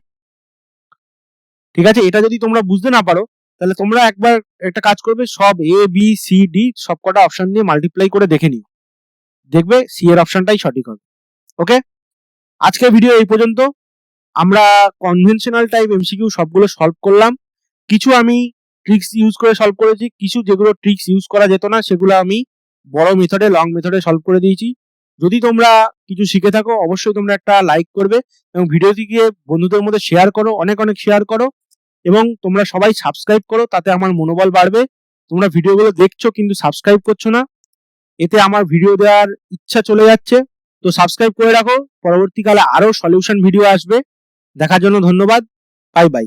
[SPEAKER 1] ঠিক আছে, এটা যদি তোমরা বুঝতে না পারো তাহলে তোমরা একবার একটা কাজ করবে, সব এ বি সি ডি সব কটা অপশন দিয়ে মাল্টিপ্লাই করে দেখে নিও, দেখবে সি এর অপশনটাই সঠিক হবে। ওকে, আজকের ভিডিও এই পর্যন্ত। আমরা কনভেনশনাল টাইপ এমসিকিউ সবগুলো সলভ করলাম, কিছু আমি ট্রিক্স ইউজ করে সলভ করেছি, কিছু যেগুলো ট্রিক্স ইউজ করা যেত না সেগুলো আমি বড় মেথডে লং মেথডে সলভ করে দিয়েছি। যদি তোমরা কিছু শিখে থাকো অবশ্যই তোমরা একটা লাইক করবে এবং ভিডিওটিকে বন্ধুদের মধ্যে শেয়ার করো, অনেক অনেক শেয়ার করো, এবং তোমরা সবাই সাবস্ক্রাইব করো, তাতে আমার মনোবল বাড়বে। তোমরা ভিডিওগুলো দেখছো কিন্তু সাবস্ক্রাইব করছো না, এতে আমার ভিডিও দেওয়ার ইচ্ছা চলে যাচ্ছে। তো সাবস্ক্রাইব করে রাখো, পরবর্তীকালে আরো সলিউশন ভিডিও আসবে। দেখার জন্য ধন্যবাদ, বাই বাই।